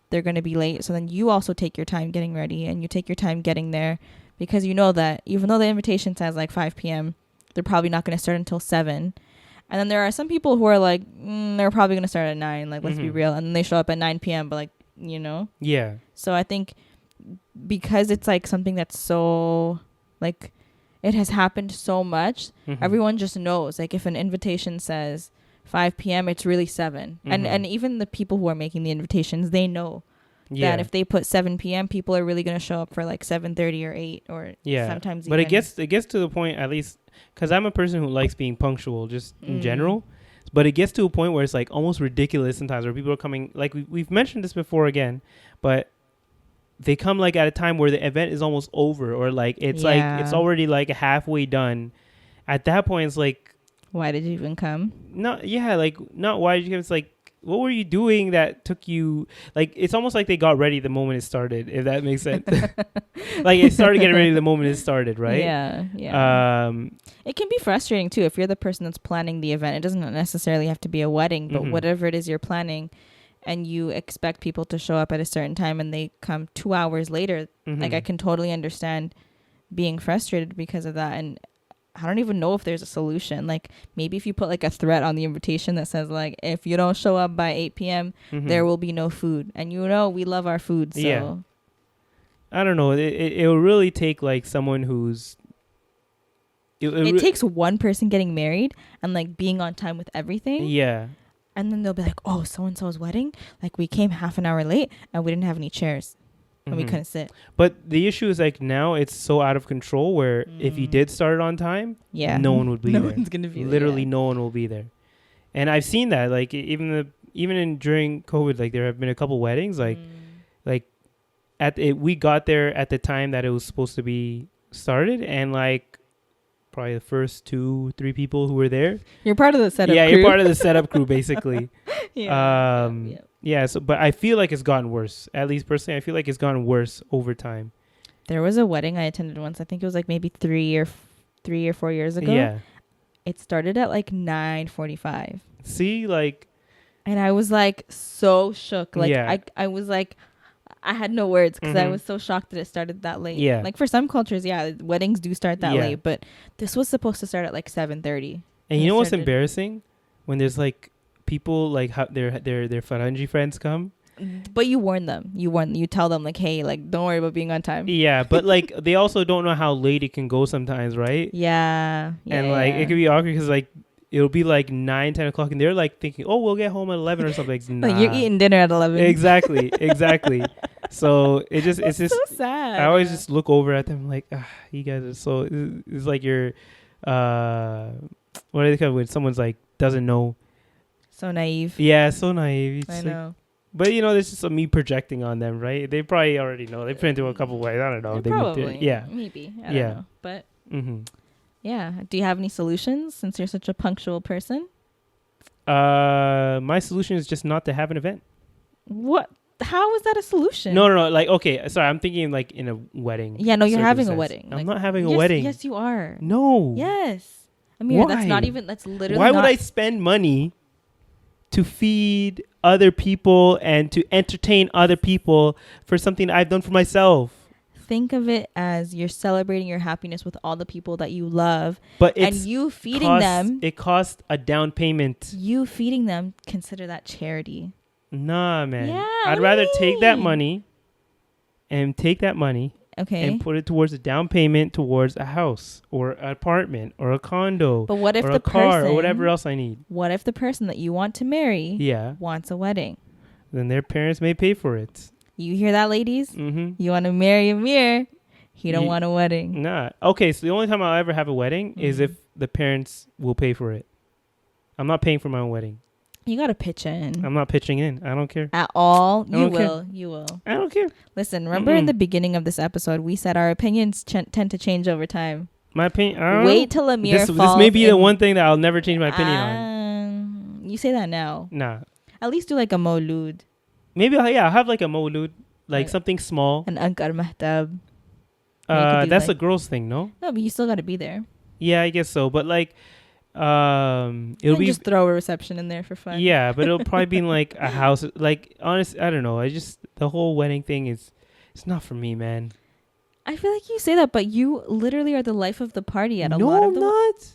they're going to be late. So then you also take your time getting ready, and you take your time getting there, because you know that even though the invitation says like 5 p.m., they're probably not going to start until 7. And then there are some people who are like, they're probably going to start at 9. Like, let's be real. And then they show up at 9 p.m. But like, Yeah. So I think because it's like something that's so like, it has happened so much, everyone just knows. Like if an invitation says 5 p.m., it's really 7. And even the people who are making the invitations, they know that if they put 7 p.m., people are really going to show up for like 7:30 or 8 or sometimes but even. it gets to the point, at least because I'm a person who likes being punctual just in general, but it gets to a point where it's like almost ridiculous sometimes, where people are coming, like we've mentioned this before again, but they come like at a time where the event is almost over, or like it's like it's already like halfway done. At that point, it's like, why did you even come? Not why did you come? It's like, what were you doing that took you, like, it's almost like they got ready the moment it started, if that makes sense. Like it started getting ready the moment it started, right? Yeah. It can be frustrating too if you're the person that's planning the event. It doesn't necessarily have to be a wedding, but whatever it is you're planning, and you expect people to show up at a certain time and they come 2 hours later. Like I can totally understand being frustrated because of that. And I don't even know if there's a solution. Like maybe if you put like a threat on the invitation that says like, if you don't show up by 8 p.m., there will be no food. And we love our food. So yeah. I don't know. It will really take like someone who's. It takes one person getting married and like being on time with everything. Yeah. And then they'll be like, oh, so-and-so's wedding, like we came half an hour late and we didn't have any chairs and we couldn't sit. But the issue is like now it's so out of control where if you did start it on time, no one would be there. No one's going to be there. Literally no one will be there. And I've seen that, like during COVID, like there have been a couple weddings, like we got there at the time that it was supposed to be started, and like probably the first 2-3 people who were there. You're part of the setup crew. Yeah, you're part of the setup crew, basically. Yeah. So, but I feel like it's gotten worse. At least personally, I feel like it's gotten worse over time. There was a wedding I attended once. I think it was like maybe 3 or 4 years ago. Yeah. It started at like 9:45. See, like. And I was like so shook. Like I was like, I had no words because I was so shocked that it started that late. Yeah. Like for some cultures, weddings do start that late, but this was supposed to start at like 7:30. And you know what's embarrassing? When there's like people like their Farangi friends come But you warn them. You tell them like, hey, like, don't worry about being on time. Yeah, but like they also don't know how late it can go sometimes, right? Yeah. And like it could be awkward because like it'll be like 9, 10 o'clock, and they're like thinking, "Oh, we'll get home at 11 or something." Like, nah. Like you're eating dinner at 11. Exactly. So it's just so sad. I always just look over at them like, you guys are so. It's like you're, what do they call it when someone's like doesn't know? So naive. Yeah, so naive. It's I like, know. but this is me projecting on them, right? They probably already know. They've been through a couple ways. I don't know. Probably. Yeah. Maybe. I don't know. But yeah. Do you have any solutions since you're such a punctual person? My solution is just not to have an event. What? How is that a solution? No. Like, okay, sorry. I'm thinking like in a wedding. Yeah, no, you're having a wedding. I'm not having a wedding. Yes, you are. No. Yes. I mean, that's not even. That's literally. Why would I spend money to feed other people and to entertain other people for something I've done for myself? Think of it as you're celebrating your happiness with all the people that you love, but and you feeding them. It costs a down payment. You feeding them, consider that charity. Nah, man. Yeah, I'd rather take that money and and put it towards a down payment towards a house or an apartment or a condo. But what if or the a car person, or whatever else I need? What if the person that you want to marry wants a wedding? Then their parents may pay for it. You hear that, ladies? Mm-hmm. You want to marry Amir. He don't want a wedding. Nah. Okay, so the only time I'll ever have a wedding is if the parents will pay for it. I'm not paying for my own wedding. You got to pitch in. I'm not pitching in. I don't care. At all? You will. I don't care. Listen, remember in the beginning of this episode, we said our opinions tend to change over time. My opinion? Wait till Amir falls. This may be the one thing that I'll never change my opinion on. You say that now. Nah. At least do like a mawlud. Maybe I'll have like a mawlud. Like something small. An ankar mahtab. That's a girl's thing, no? No, but you still got to be there. Yeah, I guess so. But like, it'll be just throw a reception in there for fun. Yeah, but it'll probably be in like a house. Like, honestly, I don't know. The whole wedding thing it's not for me, man. I feel like you say that, but you literally are the life of the party at a lot of the. No, I'm not.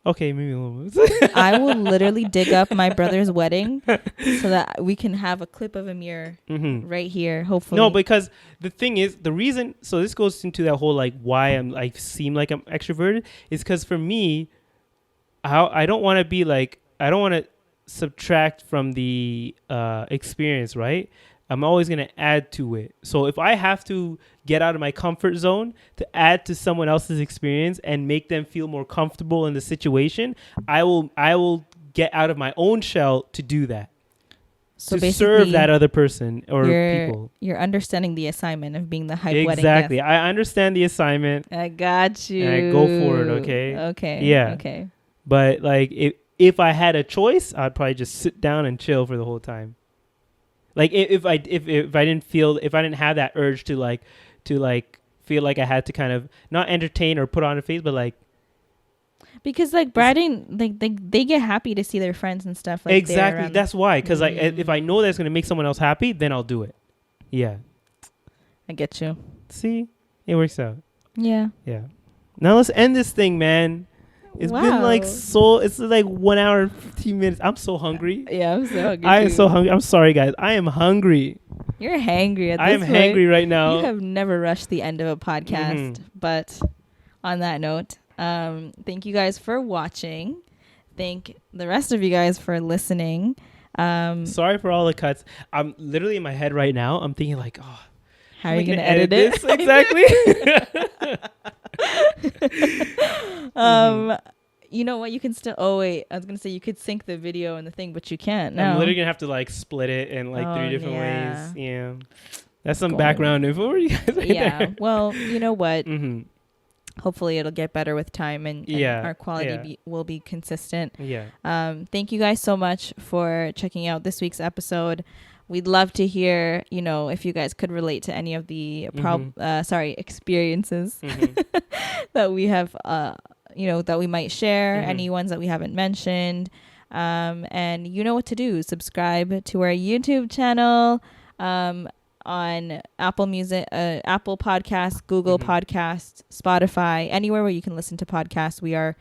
Okay, maybe a little bit. I will literally dig up my brother's wedding so that we can have a clip of Amir right here, hopefully. No, because the thing is, the reason, so this goes into that whole like why I seem like I'm extroverted is because for me, I don't want to be like, I don't want to subtract from the experience, right? I'm always going to add to it. So if I have to get out of my comfort zone to add to someone else's experience and make them feel more comfortable in the situation, I will get out of my own shell to do that. So to serve that other person or people. You're understanding the assignment of being the hype wedding guest. Exactly. I understand the assignment. I got you. And I go for it, okay? Okay. Yeah. Okay. Like if I had a choice, I'd probably just sit down and chill for the whole time. Like if I didn't have that urge to feel like I had to kind of not entertain or put on a face, but like because like briding they get happy to see their friends and stuff. Like exactly, that's why. Because like if I know that's gonna make someone else happy, then I'll do it. Yeah, I get you. See, it works out. Yeah. Yeah. Now let's end this thing, man. It's been like it's like 1 hour and 15 minutes. I'm so hungry. Yeah, I'm so hungry. I am so hungry. I'm sorry, guys. I am hungry. You're hangry at this I am hangry right now. You have never rushed the end of a podcast. But on that note, thank you guys for watching. Thank the rest of you guys for listening. Sorry for all the cuts. I'm literally in my head right now. I'm thinking like, oh, how are you going to edit this? Exactly. You know what? You can still. Oh wait, I was gonna say you could sync the video and the thing, but you can't. No. I'm literally gonna have to like split it in like 3 different ways. Yeah, that's some background info for you guys. There. Well, you know what? Hopefully, it'll get better with time, and our quality will be consistent. Yeah. Thank you guys so much for checking out this week's episode. We'd love to hear, if you guys could relate to any of the experiences that we have, that we might share, any ones that we haven't mentioned. And you know what to do. Subscribe to our YouTube channel on Apple Music, Apple Podcasts, Google Podcasts, Spotify, anywhere where you can listen to podcasts. We are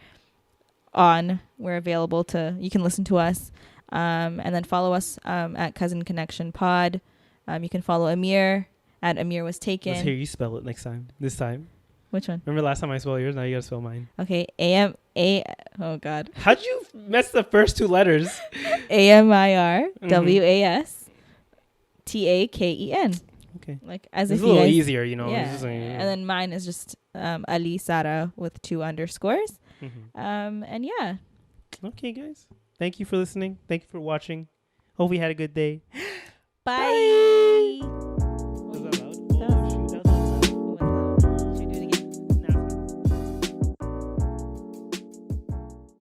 on. We're available you can listen to us. And then follow us at Cousin Connection Pod. You can follow Amir at Amir Was Taken. Let's hear you spell it next time. This time. Which one? Remember last time I spelled yours? Now you gotta spell mine. Okay. Oh God. How'd you mess the first two letters? AmirWastaken. Okay. Like as it's if a little guys, easier, you know. Yeah. It's just like, And then mine is just Ali Sara with 2 underscores. And yeah. Okay, guys. Thank you for listening. Thank you for watching. Hope you had a good day. Bye.